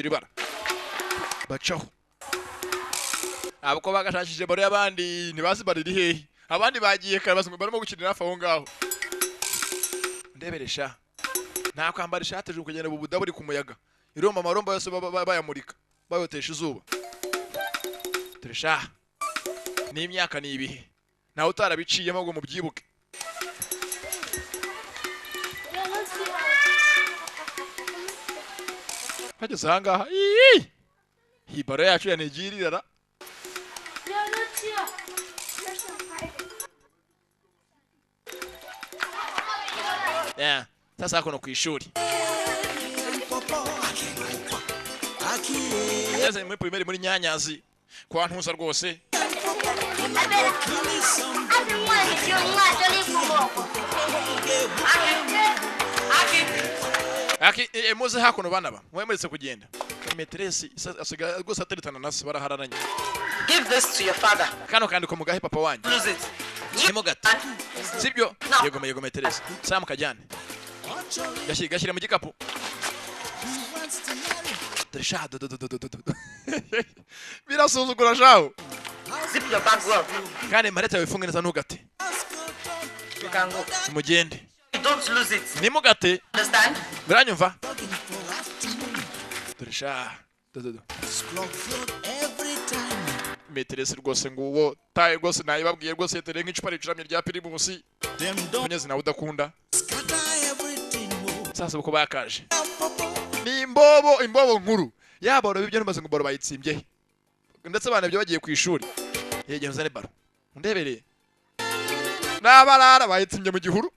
ibara. Bacaho. Abako bagashashije baro y'abandi ntibazi bariri hehe. Abandi bagiye karabaza ngo barimo gukina nafa aho ngaho. Ndeberesha. Nta kwambara ishati ejo kugenda bubuda buri ku muyaga. Iroma amaromba yose bayamurika. Bayotesha izuba. Tresha. Ni imyaka ni ibihe. Naho utarabiciyemo ngo mubyibuke. Hageze ahangaha. Hibaro yacu yanigirira. Yeah, sasa hakono ku ishuri. Ageze muri primary muri Nyanyazi kwa Ntuza rwose. Aki muze hakuno bana ba. Mwemeretse kugenda. Metresi asiga rwose ateretana nasi barahararanye. Give this to your father. Kano kandi ko mugahe papa wanyu. Lose it. Nimo gato. Sibyo? Yego meteresi. Sam kajyane. Gashyira mu gikapu. Tresha do. Birasuzugura shaho. Zip your bag well. Kandi mareta wifunge neza ntugate. You can go. Mugende. Don't lose it. Nimo gate. Understand? Biranyumva? Tresha do. Meteresi rwose nguwo taye rwose nayibabwiye rwose yetere nk'icupa ricuramye rya Primus. Munyezi nawe udakunda. Sasa uko bakaje. Ni imbobo nkuru. Yaboro bibyo namaze nguboro bayitsimbye. Ndetse abana byo bagiye ku ishuri. Yegeye uzane baro. Undebereye. Nabarara bayitsimbye mu gihuru.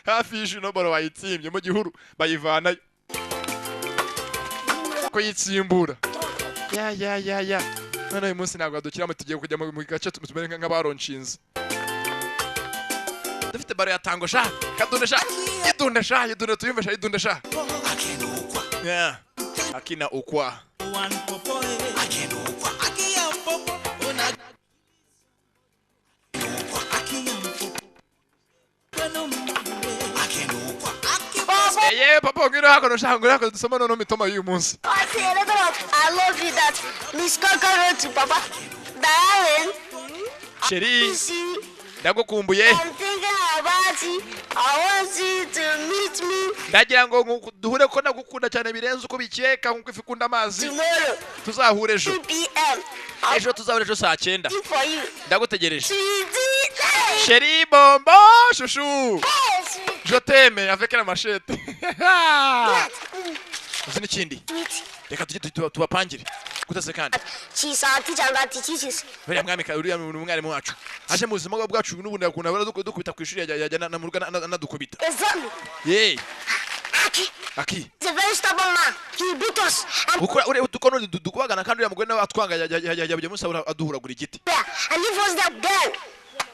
Hafi y'ishino baro bayitsimbye mu gihuru bayivanayo. Ko yitsimbura. Ya. None uyu munsi ntabwo dukira mu tugiye kujya mu gace tumere nk'abaronshinze. Dufite baro yatango sha. Idunda tuyumvesha idunda sha. Yeah. Akina ukwa. Yeah, papa, ngiro hakono sha ngiro hakono dusoma no mitoma y'uyu munsi. I love you that Miss Coco wrote to Papa. Darling. Sheri, See, ndagukumbuye. I'm thinking about you. I want you to meet me Ndagira ngo duhure ko nagukunda cyane birenze uko bikeka nkuko ifikunda amazi. tomorrow, Tuzahure ejo. 2 p.m. Ejo tuzahure ejo saa 9. Waiting for you. Ndagutegereje. Sweetie. Sheri bombo chouchou. Hey, sweetie. Je t'aime avec la machette. Uzi n'ikindi? Sweetie. Reka tujye tubapangire. Gutase kandi. She's our teacher and teaches. Buriya mwami ka uriya mwarimu wacu. Aje mu buzima bwacu n'ubundi akunda dukubita ku ishuri yajya na mu rugo anadukubita. Exactly. Yey. Aki. Aki. He's a very stubborn man. He beat us. And Ukora ure tukono dukubagana kandi uriya mugore nawe atwanga yajya musabura aduhuragura igiti. and leave us that girl.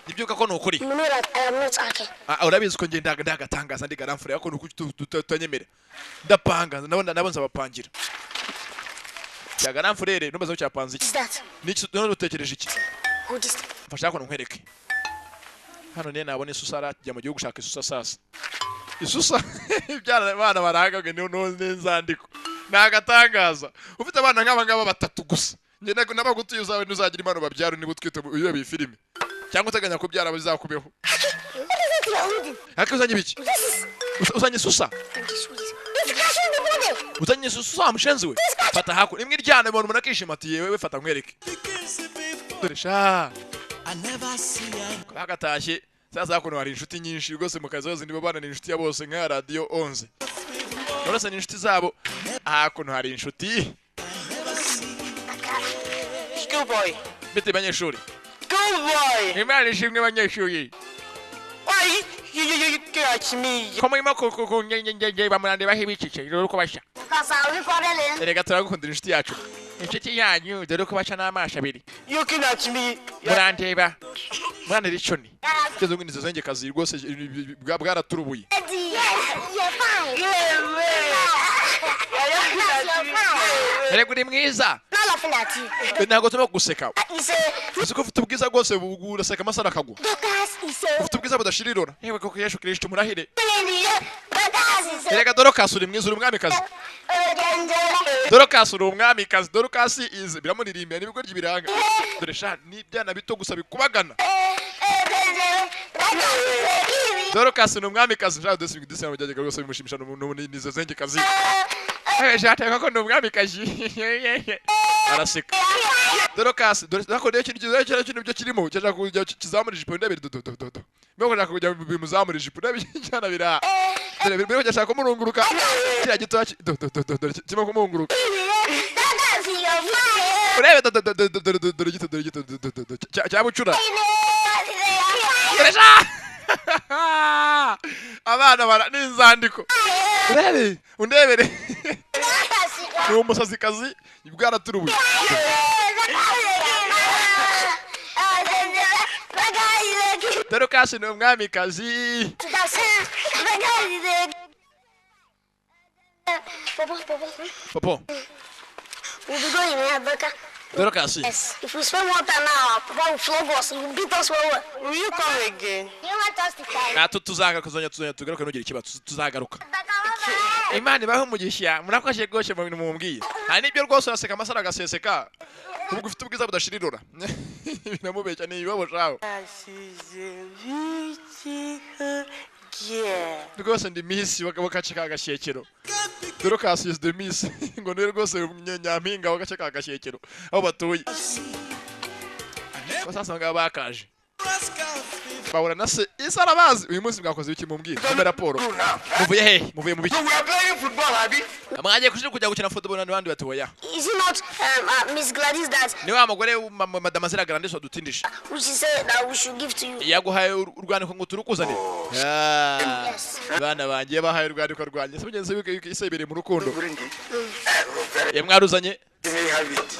Ibyuka ko nukuri. You know that I am not Aki. Urabizi ko ngenda ndagatangaza ndi garamfure yako tutanyemera. Ndapanga nabo nzabapangira. Ya garamfure rero nubazo cyapanze iki? Is that? Niki none utekereje iki? Who is Mfasha ko nkwereke. Hano ne nabone isusara kijya mu gihugu gushaka isusa sasa. Isusa ibyana abana barangage no nzandiko. Nagatangaza. Ufite abana nk'aba batatu gusa. Nge nabagutuye uzawe nuzagira imano babyaro niba utwite iyo bi filime. Cyangwa uteganya kubyara bizakubeho. What is it you're holding? Haka uzanye biki? This is Uzanye isusa. and this one is. It's catching the body. Uzanye isusa mushenzi we. Fata hako. Nimwe iryane umuntu nakishimatiye wewe fata nkwereke. Dore sha. I never see her. Bagatashye. Sasa hakuno hari inshuti nyinshi rwose mu kazi zose nibo bana ni inshuti ya bose nka radio 11. Urasa ni inshuti zabo. Hakuno hari inshuti. Schoolboy. Bite banyeshuri. Schoolboy. Imana ishimwe banyeshuri. Why you catch me? Ko murimo nge bamurande bahibicice rero ko basha. Because I will call Erega turagukundira inshuti yacu. Inshuti yanyu dore ko basha n'amasha abiri. You can catch me. Murandeba. Murandira iconi. Keze ngo nizo zenge kazi rwose bwaraturubuye. You're fine. Erega uri mwiza. Not laughing at you. Ntago tuma guseka. He said, Uzi ufite ubwiza rwose uraseka amasara akagwa. Dorcas, he said, Ufite ubwiza budashirirona. Yewe koko Yesu Kristo murahire. Dorcas, he said, Erega Dorcas uri mwiza uri umwamikazi. Dorcas uri umwamikazi. Dorcas is biramuririmbira nibwo ry'ibiranga. Dore sha ni byana bito gusa bikubagana. Dorcas ni umwamikazi. Sha dose bigidisana bajyaga rwose bimushimisha nizo zenge kazi. Jata ko ni umwamikazi. Araseka. Dorcas dore rero kintu byo kirimo cyaje kujya kizamura ijipo ndabiri do. Mbego nako kujya bimuzamura ijipo ndabijyana bira. Dore mbego cyashaka kumurunguruka. Kira gito kimo kumurunguruka. Urebe dore gito cyabucura. Koresha. Abana bara n'inzandiko. Urebe undebere. ni umusazikazi bwaraturubuye Dorcas ni umwamikazi Popo We'll be going in Africa. Dorcas Yes. If we spend more time now, Papa will flog us. He will beat us well. Will you come again? You want us to fight? Nato tuzagaruka kuzongera tugaruka nugira ikibazo tuzagaruka Imana ibaho umugisha murakoje goshe mu bintu mumbwiye hari nibyo rwose uraseka amasara agaseseka ubwo ufite ubwiza budashirirura binamubeshya ni ibibabo shaho rwose ndi miss bakaceka agashekero Dorcas is the miss ngo niwe rwose nyampinga bakaceka agashekero aho batuye basasa ngaba bakaje Bahura na se isarabazi uyu munsi mwakoze iki mumbwira komera raporo muvuye he muvuye mu biki So we are playing football, Abi. amwaje kujya gukina football n'abandi batoya Is it not Miss Gladys that ni wa mugore madame Zira Grande so dutindisha which she said that we should give to you? yaguhaye urwaniko ngo turukuzane Yes. bana bangiye bahaye urwaniko rwanye se mugenzi wike isebere mu rukundo Bring it. yamwaruzanye Let me have it.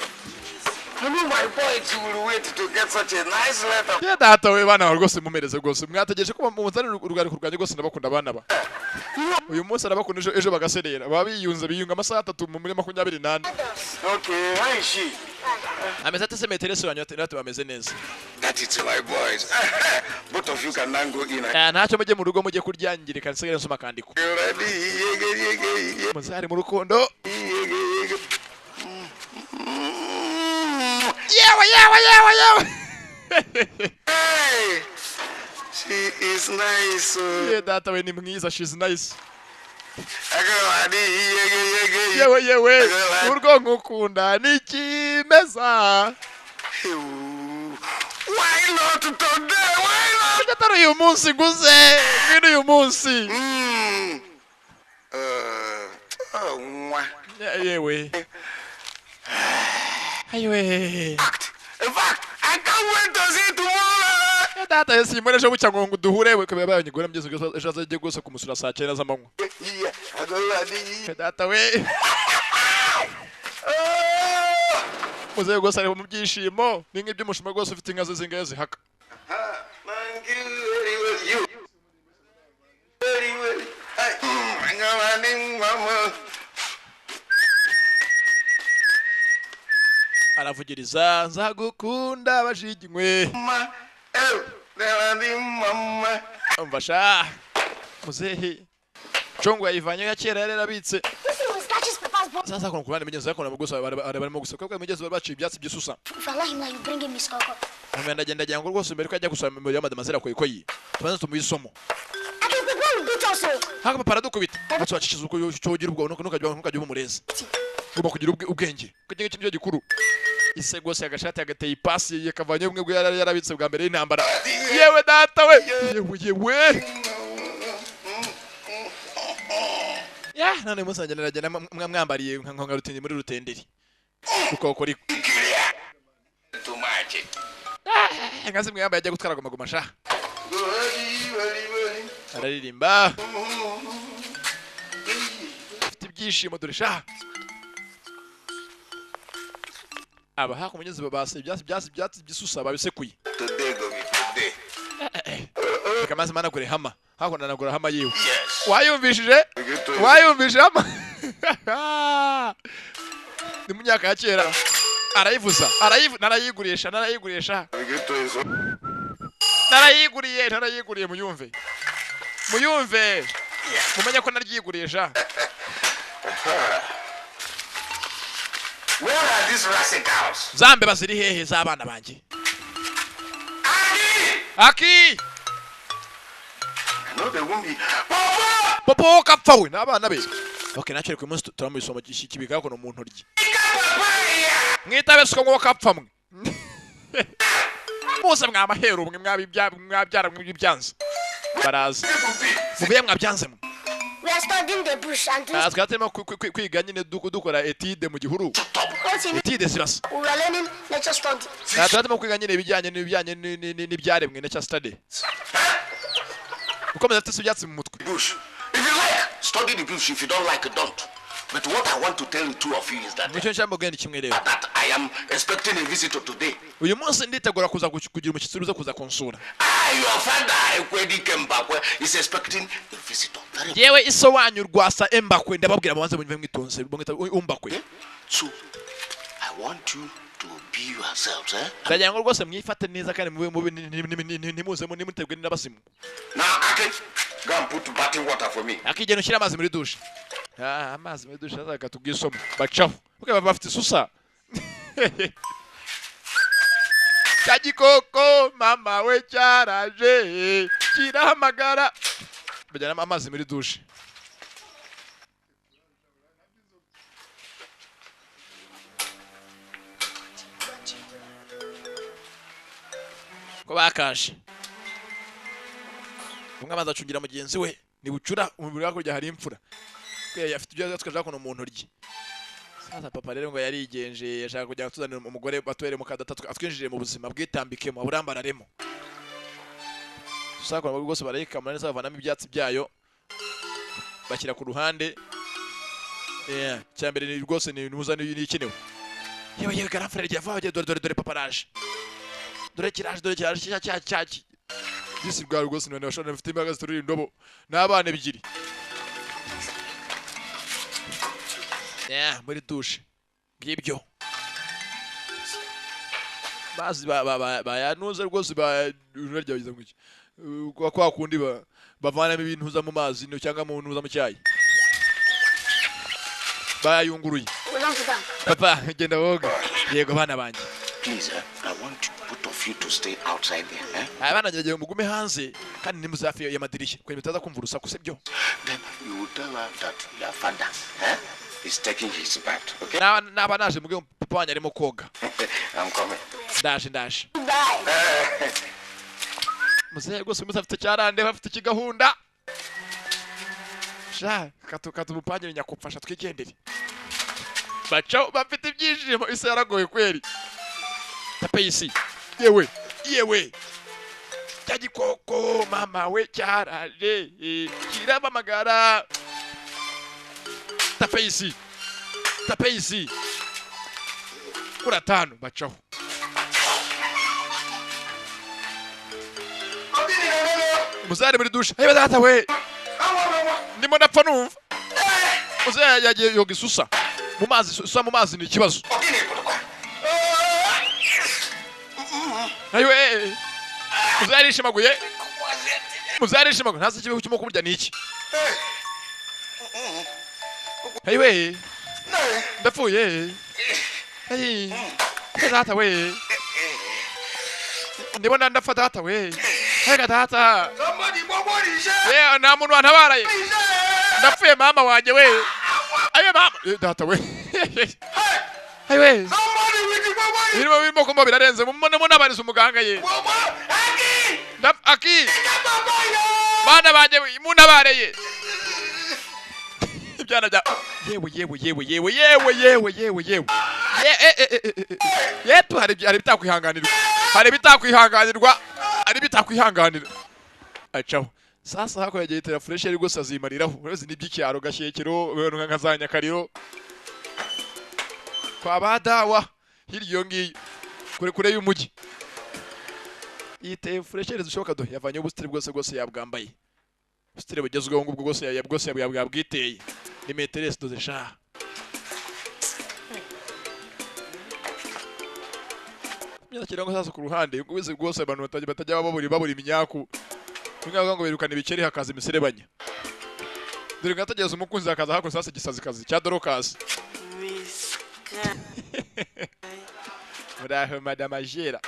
You know my boy will wait to get such a nice letter. ya data we bana rwose mumereze rwose mwategereje ko muzane urwaniko rwanye rwose ndabakunda abana ba uyu munsi arabakunda ejo bagaserera babiyunze biyunga amasaha 3 muri 28 Okay, how is she? ameze atese meterese wanyu ati bameze neza That is my boys. Both of you can now go in. ntacyo mujye mu rugo mujye kuryangirika nsigare nsoma kandiko You ready? muzari mu rukundo yewe Hey, she is nice. ye data we ni mwiza she's nice Yewe. yewe urwo nkukunda ni kimeza Why not today? Why not? gataro uyu munsi nguze ngwino uyu munsi Mwah. yewe ayiwe In fact, I can't wait to see you tomorrow. data yesi imwe ejo bucya ngo duhure we kabaya bayanyigura mugeze ejo azajye gose kumusura saa 9 z'amanywa Yeah, I go ready. data we muze gose ari mu byishimo ni nk'iby'umushima gose ufite inka ze zingaye zihaka Thank you very well. You. Very well. Hey. Mama. aravugiriza nzagukunda bajiginywe Mama. Oh, mama. umvasha muzehe chongo yayivanye ya kera yari yarabitse Listen, we snatch his papa's boy. sasa kuna kubana migenzo yako na gusa barimo gusa kwa migenzo babaciye ibyatsi by'isusa If I allow him now, you bring him Miss Coco. ngenda jyango rwose mbere ko ajya gusoma mu ya Madame Zira koyi tubanze tumuyisomo I think the boy will beat us all. haka papa aradukubita atwacishiza uko cyogira ubwo ntukajya umureza ugomba kugira ubwenge kugira ikintu cyo gikuru ise gose agashati agateye ipasi yakavanye bumwe bwo yarabitse bwa mbere y'intambara yewe data we yewe ya none musanje naragenda mwambariye nka rutindi muri rutenderi ukoko riko Too much. ngazi mwambaye ajya gutwara goma sha Very. araririmba afite ibyishimo dore sha aba hakumugeze babase ibyatsi by'isusa babisekuye Today go be today. kamaze mana kure hama hakona nagura hama yewe Yes. wayumvije hama ni munyaka ya kera arayivuza narayigurisha narayiguriye muyumve mumenye ko naryigurisha Where are these rascals? zambe baziri hehe z'abana banjye Adi! aki No, they won't be. Papa! popo kapfa we n'abana be okay nacyo ku munsi turamuisoma kibika ko no muntu rye mwitabe siko ngo kapfa mwe Mose mwamahero mwe mwabyara mwibyanze baraza mubiye mwabyanze mwe We are studying the bush and things. twatema kwiga nyine dukora etide mu gihuru What's in it? etide zirasa We are learning nature study. twatema kwiga nyine ibijyanye n'ibyaremwe nature study ukomeza afite ibyatsi mu mutwe Bush. If you like, study the bush. If you don't like it, don't. But what I want to tell the two of you is that mucyo nshamba genda kimwe rero I am expecting a visitor today. uyu munsi nditegura kuza kugira umushyitsi uza kuza konsura Your father Ekwedi Kembakwe is expecting a visitor. yewe iso wanyu rwasa Embakwe ndababwira abanze munywe mwitonze bongeta Umbakwe. So I want you to be yourselves, eh? ndagira ngo rwose mwifate neza kandi mube nimuzemo nimutegwe n'abasimu. Now, Ake, go and put bathing water for me. Akigenda ushyira amazi muri dushe. Amazi muri dushe azaka tubwisomo bacaho uke bafite isusa. Cyagikoko mama we cyaraje kirahamagara bajyana amazi muri dushe. Ko bakashe umwe amaze acungira mugenzi we ni bucura umubiri wako hari imfura kwe afite ibyo twashaka kuno umuntu rye. Sasa papa rero ngo yarigenje yashaka kujya tuzanira umugore batwere mu kadata atwinjije mu buzima bwitambikemo aburambararemo. Sasa ko rwose barayikamura neza bavanamo ibyatsi byayo bashyira ku ruhande. Cyambere ni rwose ni nuzana n'ikenewe. Yewe garafre rya vaje dore paparaje. Dore kiraje cyaki. Disi bwa rwose none bashobora bafite imbaraga ziturira indobo n'abana ebyiri. Muri dushe. Ngibyo. Bazi bayanuze rwose urarya biza ngiki. Kwa kundi bavanamo ibintu uza mu mazi no cyangwa mu ntuza mu cyayi. Bayunguruye. Papa genda woga. Yego bana banje. Please, I want you both of you to stay outside there, eh? Abana ngerageza mugume hanze kandi nimuzafi y'amadirishya kwe bitaza kumva urusaku sebyo. Then you will tell her that your father, eh, is taking his bath, okay? Naba naje muge papa wanjye arimo koga. I'm coming. Ndaje. Muzehe gose muzafite cyarande bafite ikigahunda. Sha katubupanye nyakupfasha twigendere. Bacho bafite ibyishimo ise yaragoye kweri. Tapeyisi. Yewe. Cyagikoko mama we cyaraje kirabamagara. Tapeyisi. Kura tano bacho. Muzare muri dushe. Hey data we. Ndimo napfa numva. Muzehe yagiye yoga isusa. Mu mazi ni ikibazo. Ayiwe. Muzarishimaguye. Ntasi kibe cyimo kurya niki. Ayiwe. Ndapfuye. Hey. Data we. Ndibona ndafa data we. Hey data. Nta muntu wantabaraye. Ndapfuye mama wanje we. Ayiwe mama. Data we. Ayiwe. Birimo kumba birarenze mumone nabariza umuganga ye. Aki. Bana banje munabareye. Ibyana bya yewe. Yetu hari bitakwihanganirwa. Acaho. Sasa hako yagiye tera fresh ari gose azimariraho. Urazi n'iby'icyaro gashyekero nkazanya kariro. Kwa badawa hiryo ngiyo kure y'umujyi. Yite freshere zishoboka do yavanye ubustire bwose yabwambaye. Ubustire bugezweho ngubwo bwose yabwiteye. Ni meteresi doze sha. Mya kirango sasa ku ruhande ngubize bwose abantu batajya baburi imyaku. Ningaga ngo birukana ibikeri hakaza imiserebanya. Dore ngategeza umukunzi hakaza hako sasa gisazi cya Dorocas. Muraho madame Agera.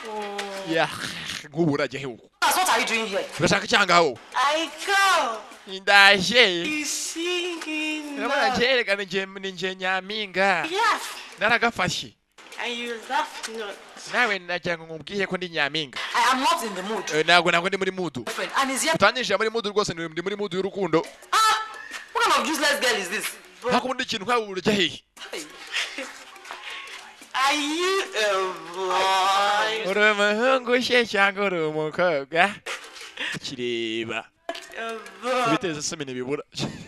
Nguburaje hewo. What are you doing here? Urashaka cyangaho? I come. Ndaje. You singing. Urabona jere kandi nje nyaminga. Yes. Naragafashe. And you laugh not. Nawe najyanga ngubwiye ko ndi nyaminga. I am not in the mood. Ntabwo ndi muri mood. And is here. Utanyije muri mood rwose ndi muri mood y'urukundo. What kind of useless girl is this? Hakundi ikintu nkawe urujya hehe? Are you a boy? Uri umuhungu she cyangwa uri umukobwa? Kireba. A boy. Biteze se ibintu bibura.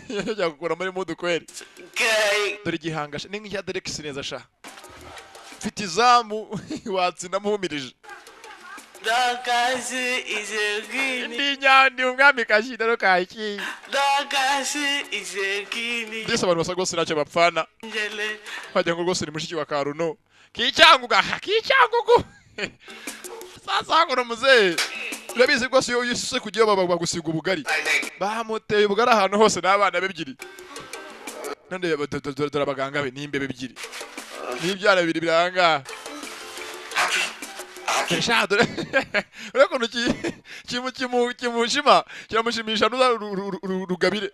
yajya gukura muri mudu kweri Okay. dore igihangasha ni nk'icya Derex neza sha mfite izamu watsinda muhumirije Dorcas is a guinea. ndi nyandi umwami kashidaro kaki Dorcas is a guinea. ndetse abantu basa rwose ntacyo bapfana Angele. wagira ngo rwose ni mushiki wa Karuno kicyanguga kicyangugu sasa ngo muzee urabizi rwose iyo yisuse kugiye bagusiga ubugari bamuteye ubugari ahantu hose n'abana bebyiri none dore abaganga be nimbe bebyiri n'ibyana bibiri biranga Kesha dore urekono kimushima kiramushimisha nuza rugabire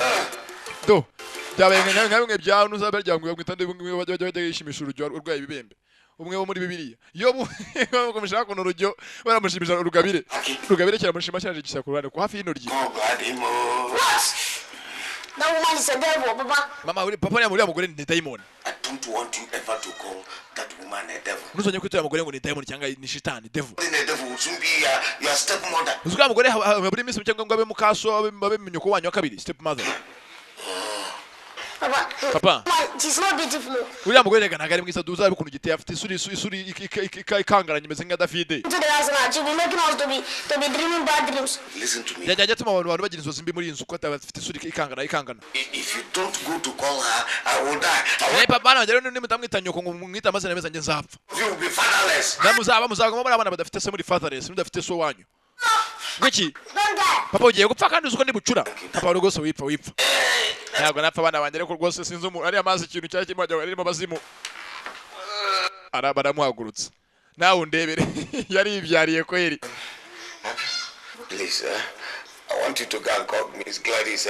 do byabaye nka bya nuza baryanguye mwitande bajya yishimisha urujyo urwaye ibibembe umwe wo muri bibiliya iyo bamushaka kuno urujyo baramushimisha rugabire kiramushima cyaje gisha ku ruhande ku hafi y'intoryi That woman is a devil, Papa. mama uri papa yamuri amugore ni daimon I don't want you ever to call that woman a devil. nuzonye kwitwa amugore ngo ni daimon cyangwa ni shitani devil Then a devil will soon be your stepmother. uzwa amugore buri minsi cyangwa ngo abe mukaso abe nyoko wanyu wa kabiri step mother Papa. She's not beautiful. uriya mugore rega ntabwo ari mwiza duza ari ukuntu giteye afite isuri ikangaranye imeze nka Davide To the house now, she'll be making us to be dreaming bad dreams. Listen to me. yajya atuma abantu bagira inzozi mbi muri iyi nzu kuko afite isuri ikangana If you don't go to call her, I will die. papa nanjye rero nimutamwita nyoko ngo mwite amazina meza njye nzapfa You will be fatherless. muzagamo muri abana badafite se muri fatherless mudafite so wanyu ngiki Don't die. papa ugiye gupfa kandi uzi ko ndi bucura papa rwose wipfa ntabwo napfa abana banjye ariko rwose sinzi umuntu ari amazi ikintu cyari kirimo ajya arimo abazimu baramuhagurutsa nawe undebere yari yibyariye kweri Please, I want you to go and call Miss Gladys,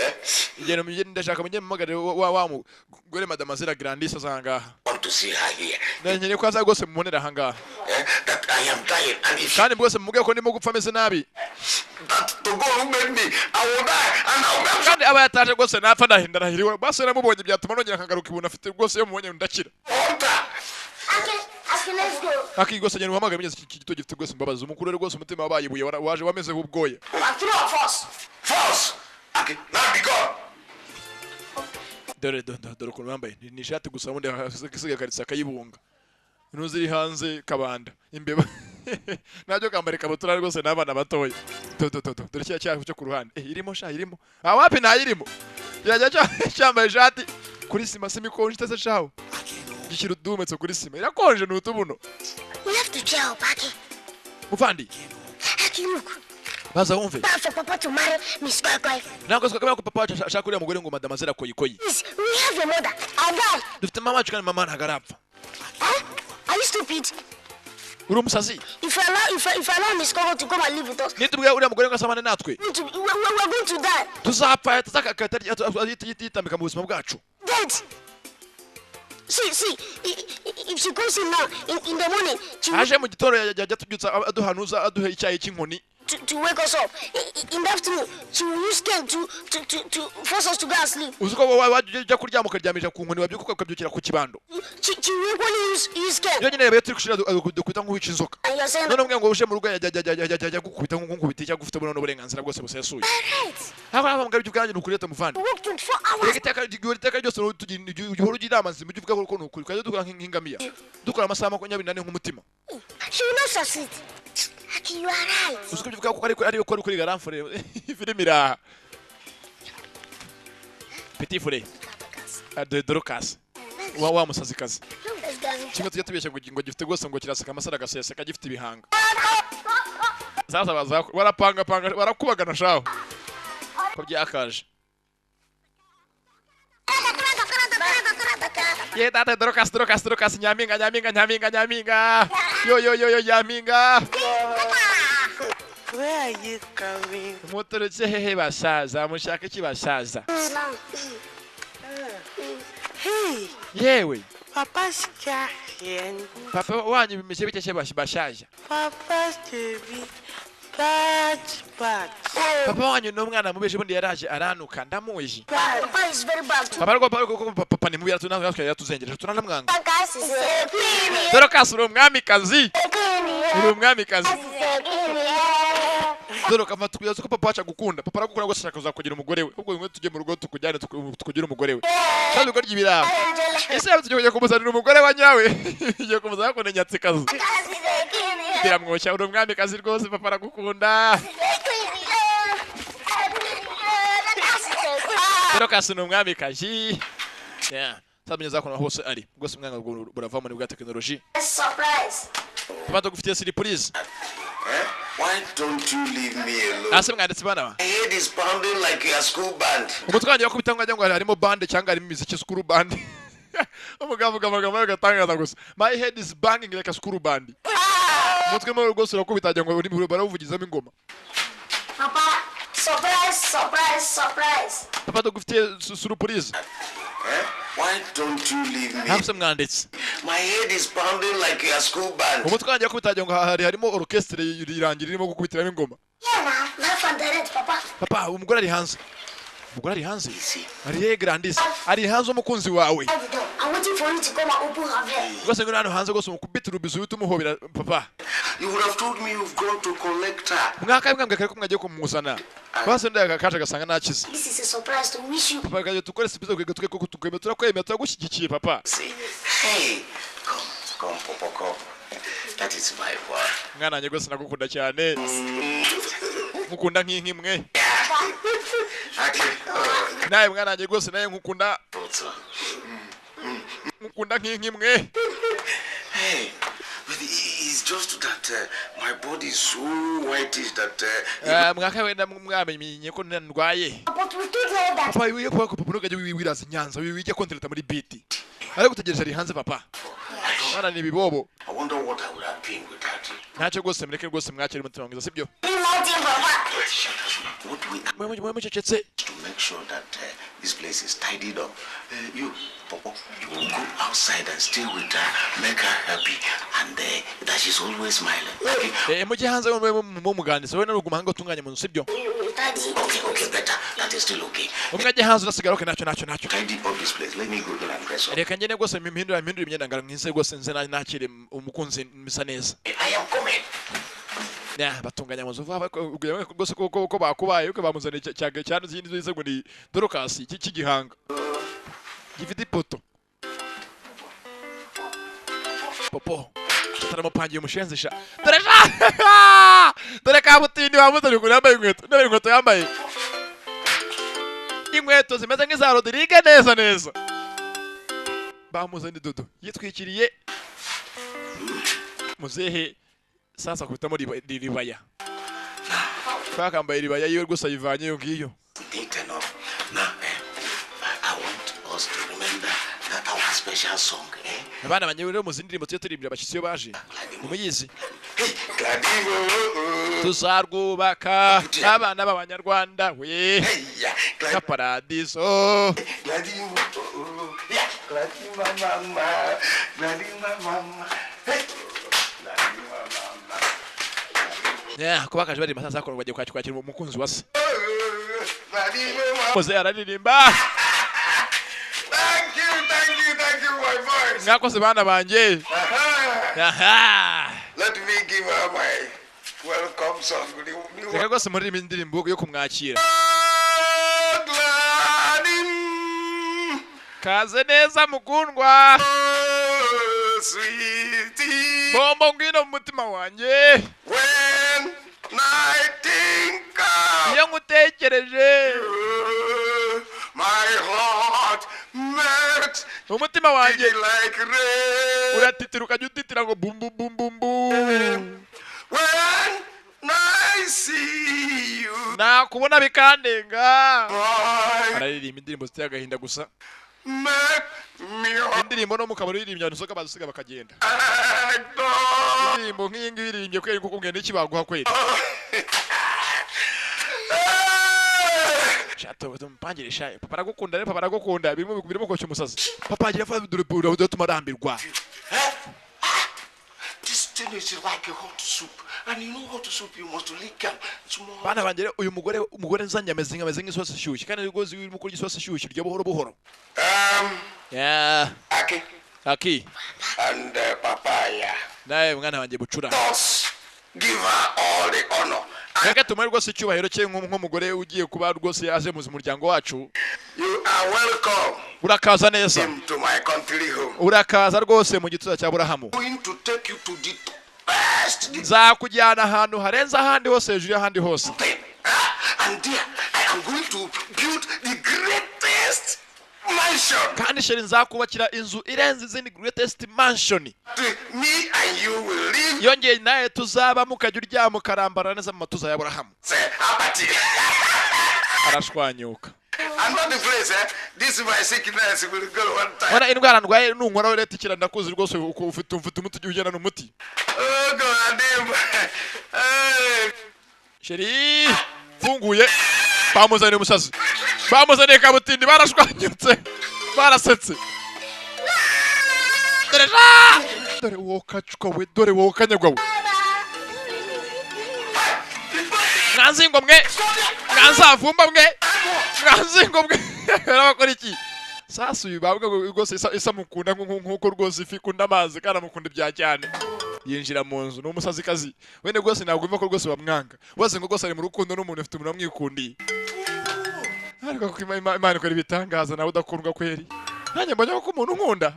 igenda ndashaka mujye mumagare wa mugore madame Azira Grandis azangaha I want to see her here. nanyere ko aza rwose mumonera ahangaha That I am dying. And if kandi rwose mumuge ko ndimo gupfa ameze nabi that to go who made me, I will die. And I will kandi aba yataje rwose napfa ndahiriwe basi namubonye byatuma nongera nkagaruka ibuntu afite rwose iyo mubonye ndakira Okay, let's go. aki rwose nyine uhamagara mugeze iki gito gifite rwose imbabazi umukuru rwose umutima wabayibuye waje wameze nk'ubwoya Three of us. force. Okay, now be gone. dore ukuntu bambaye ni ishati gusa ubundi hasigaye karitsa akayibunga intuzi iri hanze kabanda imbeba nabyo kambara ikabutura rwose n'abana batoya dore cya cyaho cyo ku ruhande irimo irimo wapi ntayirimo kirajya cyambaye ishati kuri sima imikonje itase shaho gishyira udumetse kuri sima irakonje ni utubuno We have to jail, Paki. muvandi Aki, look. baza wumve Time for Papa to marry Miss Koi. ntabwo twakamenya ko papa ashaka uriya mugore ngo madame Azira koyikoyi Please, we have a mother. Our dad. dufite mama wacu kandi mama ntabwo arapfa Huh? Are you stupid? uri umusazi If I allow Miss Koi to come and live with us, nitubwira uriya mugore ngo asamane natwe we're going to die. tuzapfa yitambika mu buzima bwacu Dead. See, if she comes in now, in the morning, aje mu gitondo yajya tubyutsa aduhanuza aduha icyayi cy'inkoni to wake us up. In the afternoon, she will use cane to force us to go and sleep. uzi ko wajya ujya kuryama ukaryamisha ku nkoni wabyuka ukabyukira ku kibando She will equally use cane. iyo nyine yabaye turi gushira dukubita nk'uwica inzoka And you're saying, none ubwe ngo uje mu rugo yajya gukubita nk'unkubita cyangwa ufite uburenganzira bwose busesuye alright, ntabwo ntabwo ngabyo ubwanjye ni ukuri leta muvandi we work 24 hours. iteka ryose uhora ugira inama nzima ujya uvuga ko ni ukuri twajya dukora nk'ingamiya dukora amasaha 24 nk'umutima She will not succeed. Aki, you are right. uzi ko ibyo uvuga ko ari kuri garamfure filime iraha petit frere de Dorcas wa musazikazi Let's go. kimwe tujya tubeshya ngo gifite rwose ngo kiraseka amasara agaseseka gifite ibihanga sasa barapanga barakubagana shaho ko byakaje ye data Dorcas nyaminga yo nyaminga Where are you coming? muturutse hehe basaza mushaka iki basaza Hey, yewe Papa's here. papa wanyu bimeze bite cye bashaje Papa's baby. Bad. papa wanyu n'umwana mubeje bundi yaraje aranuka ndamuzi Papa is very bad. papa ni mubi yatuzengereje turanamwanga Dorcas is a Dorcas uri umwamikazi uri umwamikazi dore kamata kuyaza ko papa wacu agukunda papa aragukunda gose ashaka kuzakugira umugore we ubwo tujye mu rugo tukujyane tukugira umugore we kandi uko ryibiraba ese yawe tujye kumuzanira umugore wa nyawe igiye kumuzana ko nyatsikazi biramwoshya uri umwami kazi rwose papa aragukunda dore kasi ni umwami kazi Sabineza ko hose ari gose umwanga buravamo ni bwa technology Surprise. papa tugufitiye surprise Why don't you leave me alone? ase mwanditse bana My head is pounding like a school band. umutwangira ko bitanga ngo harimo band cyangwa harimo imiziki school band umugabo amagambo y'agatangaza gusa my head is banging like a school band umutwe mo rwose urako bitajya ngo uri baravugizamo ingoma Papa, surprise, surprise, surprise. papa tugufitiye surprise Why don't you leave me? ase mwanditse My head is pounding like a school band. umutwangira ko bitajya ngo harimo orchestre irangira irimo gukubitiramo ingoma Yeah, now, my fan direct, Papa. papa umugore ari hanze ari grandis ari hanze umukunzi wawe I'm waiting for you to come and open her veil. rwose ngo hano hanze rwose umukubita urubizo utumuhobera papa You would have told me you've gone to collect her. mwaka mwambwe kare ko mwagiye kumuzana base ndaga kaje gasanga nakize This is a surprise to wish you. papa gaje tukore sipizo kwege tuke tukeme turakwemera turagushyigikiye papa Say, hey, come, Papa, come. That is my boy. mwana wanjye rwose nagukunda cyane nkukunda nk'inkimwe Okay. nawe mwana wanjye rwose nawe nkukunda nk'inkimwe Hey, but it's just that my body is so whitish that mwaka wenda mwamenye ko ndwaye But we told her that. papa wiye kwa papa nugajye wiraza Nyanza wijye kontreta muri biti ari gutegereje ari hanze papa mwana ni bibobo I wonder what I would have been without you. ntacyo rwose mureke rwose mwakira umutima wangiza sibyo Nothing, Papa. What we mwe mucecetse to make sure that this place is tidied up. You, Papa, you will go outside and stay with her, make her happy, and that she's always smiling. Okay? mujye hanze mu muganiriza wowe n'uruguma hanga utunganye mu nzu sibyo Daddy. Okay, better. That is still okay. umwe ajye hanze urasigara oke ntacyo Tidy up this place. Let me go there and dress up. reka ngene rwose mpindura imyenda ngara mwize rwose nze nakire umukunzi misa neza I am coming. batunganya mu nzu vuba rwose ko bakubaye uko bamuzaniye cyane zindi zise ngo ni dorokasi cy'igihanga gifite ipoto popo tutaramupangiye umushenzisha dore kabutindi wamuzanye kuri yambaye inkweto yambaye inkweto zimeze nk'iza Rodrigue neza bamuzanye dodo yitwikiriye muzehe sasa kubitamo ribaya twakambaye ribaya yiwe rwose ayivanye iyo ngiyo Neat enough. Now, I want us to remember our special song, eh? abana banje rero mu zindi ndirimbo tuye turirimbira abashyitsi iyo baje nimuyizi Hey, Gladivo. tuzarwubaka abana b'abanyarwanda we Hey, yeah, nka paradiso Gladivo. Yeah, Gladiva mama. Gladiva mama. Hey. Gladiva mama. kuba kaje bari masasa ko bagiye kwakira umukunzi wase Gladiva mama. muze araririmba Thank you, my voice. mwakoze bana banje aha Let me give her my welcome song. reka rwose muririmba indirimbo yo kumwakira Gladim, kaze neza mukundwa sweetie, bombo ngwino mu mutima wanjye when I think of iyo ngutekereje you, my heart melts umutima wanjye like rain. uratitira ukajya utitira ngo bum bum bum bum bum When I see you, nakubona bikandenga I araririmba indirimbo ziteye agahinda gusa make me indirimbo no mukabari uririmbya abantu soka bazusiga bakagenda adore. indirimbo nk'iyi ngiyi iririmbye kweri kuko ngenda iki baguha kweri shato tumpangire shaye papa aragukunda rero papa aragukunda birimo koshya umusazi papa agira fa dore bura udotuma arambirwa This thing is like a hot soup, and you know hot soup you must lick them small. bana banje rero uyu umugore nzanye ameze nk'isosi ishyushye kandi rwose urimo kurya isosi ishyushye iryo buhoro buhoro Aki And papaya. nawe mwana wanjye bucura Thus, give her all the honor reka tumare rwose icyubahiro cye nk'umugore ugiye kuba rwose aje mu muryango wacu. You are welcome. Urakaza neza. To my country home. Urakaza rwose mu gituza cya Aburahamu. Going to take you to the best. Nzakujyana ahantu harenza ahandi hose hejuru y'ahandi hose. And there I am going to build the greatest mansion. Kandi sheri nzakubakira inzu irenze izindi greatest mansion. Me and you will live. Yongeye naye tuzaba mukajya uryama ukarambara neza mu matuza ya Aburahamu. Arashwanyuka. I'm not the place, eh? This is my sickness will go one time. Wana indwara ndwaye nunkora leta ikira ndakuzi rwose uko ufite umuti ugiye ujyana n'umuti. Oh God, Sheri funguye bamuzaniye umusazi. Bamuzaniye kabutindi barashwanyutse. Barasetse. Dore wowe kacuka we, dore wowe kanyagwa we. Mwanzingo mwe. Mwanzavumba mwe. Mwanzingo mwe. Arabakora iki? Sasa uyu babwa rwose isa mukunda nkuko rwose ifi kunda amazi kana mukunda ibya cyane. Yinjira mu nzu n'umusazi kazi. Wene rwose ntabwo imva ko rwose bamwanga. Wose ngo rwose ari mu rukundo n'umuntu ufite umuntu amwikundiye. Ariko ko Imana ikora ibitangaza nawe udakundwa kweri. Nanjye mbonye ko umuntu nkunda.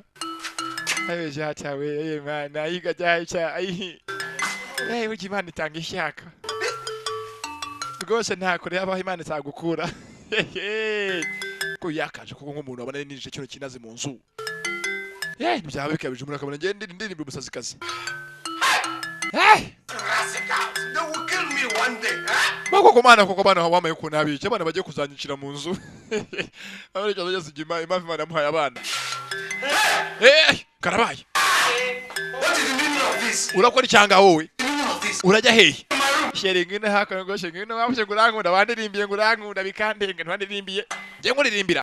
Ayo jatawe Imana yiga jyacha ayi. Uji Imana itanga ishyaka. Rwose nta kure yabaho Imana itagukura. Ko yakaje kuko nk'umuntu abana n'ije cyo kinaze mu nzu. Nibyawe bikabije umuntu akabona ngende ndirimba umusazi kazi. they will kill me one day. Bako bana wamaye ko nabice abana bagiye kuzanyicira mu nzu. Abari cyo zigima imafi Imana yamuhaye abana. Karabaye. What is the meaning of this? Urakora icyanga wowe. The meaning of this? Urajya hehe? Sheringi ne haka ngo sheringi no wamuje ngurankunda bandirimbiye ngurankunda bikandenga ntandirimbiye. Je nguririmbira.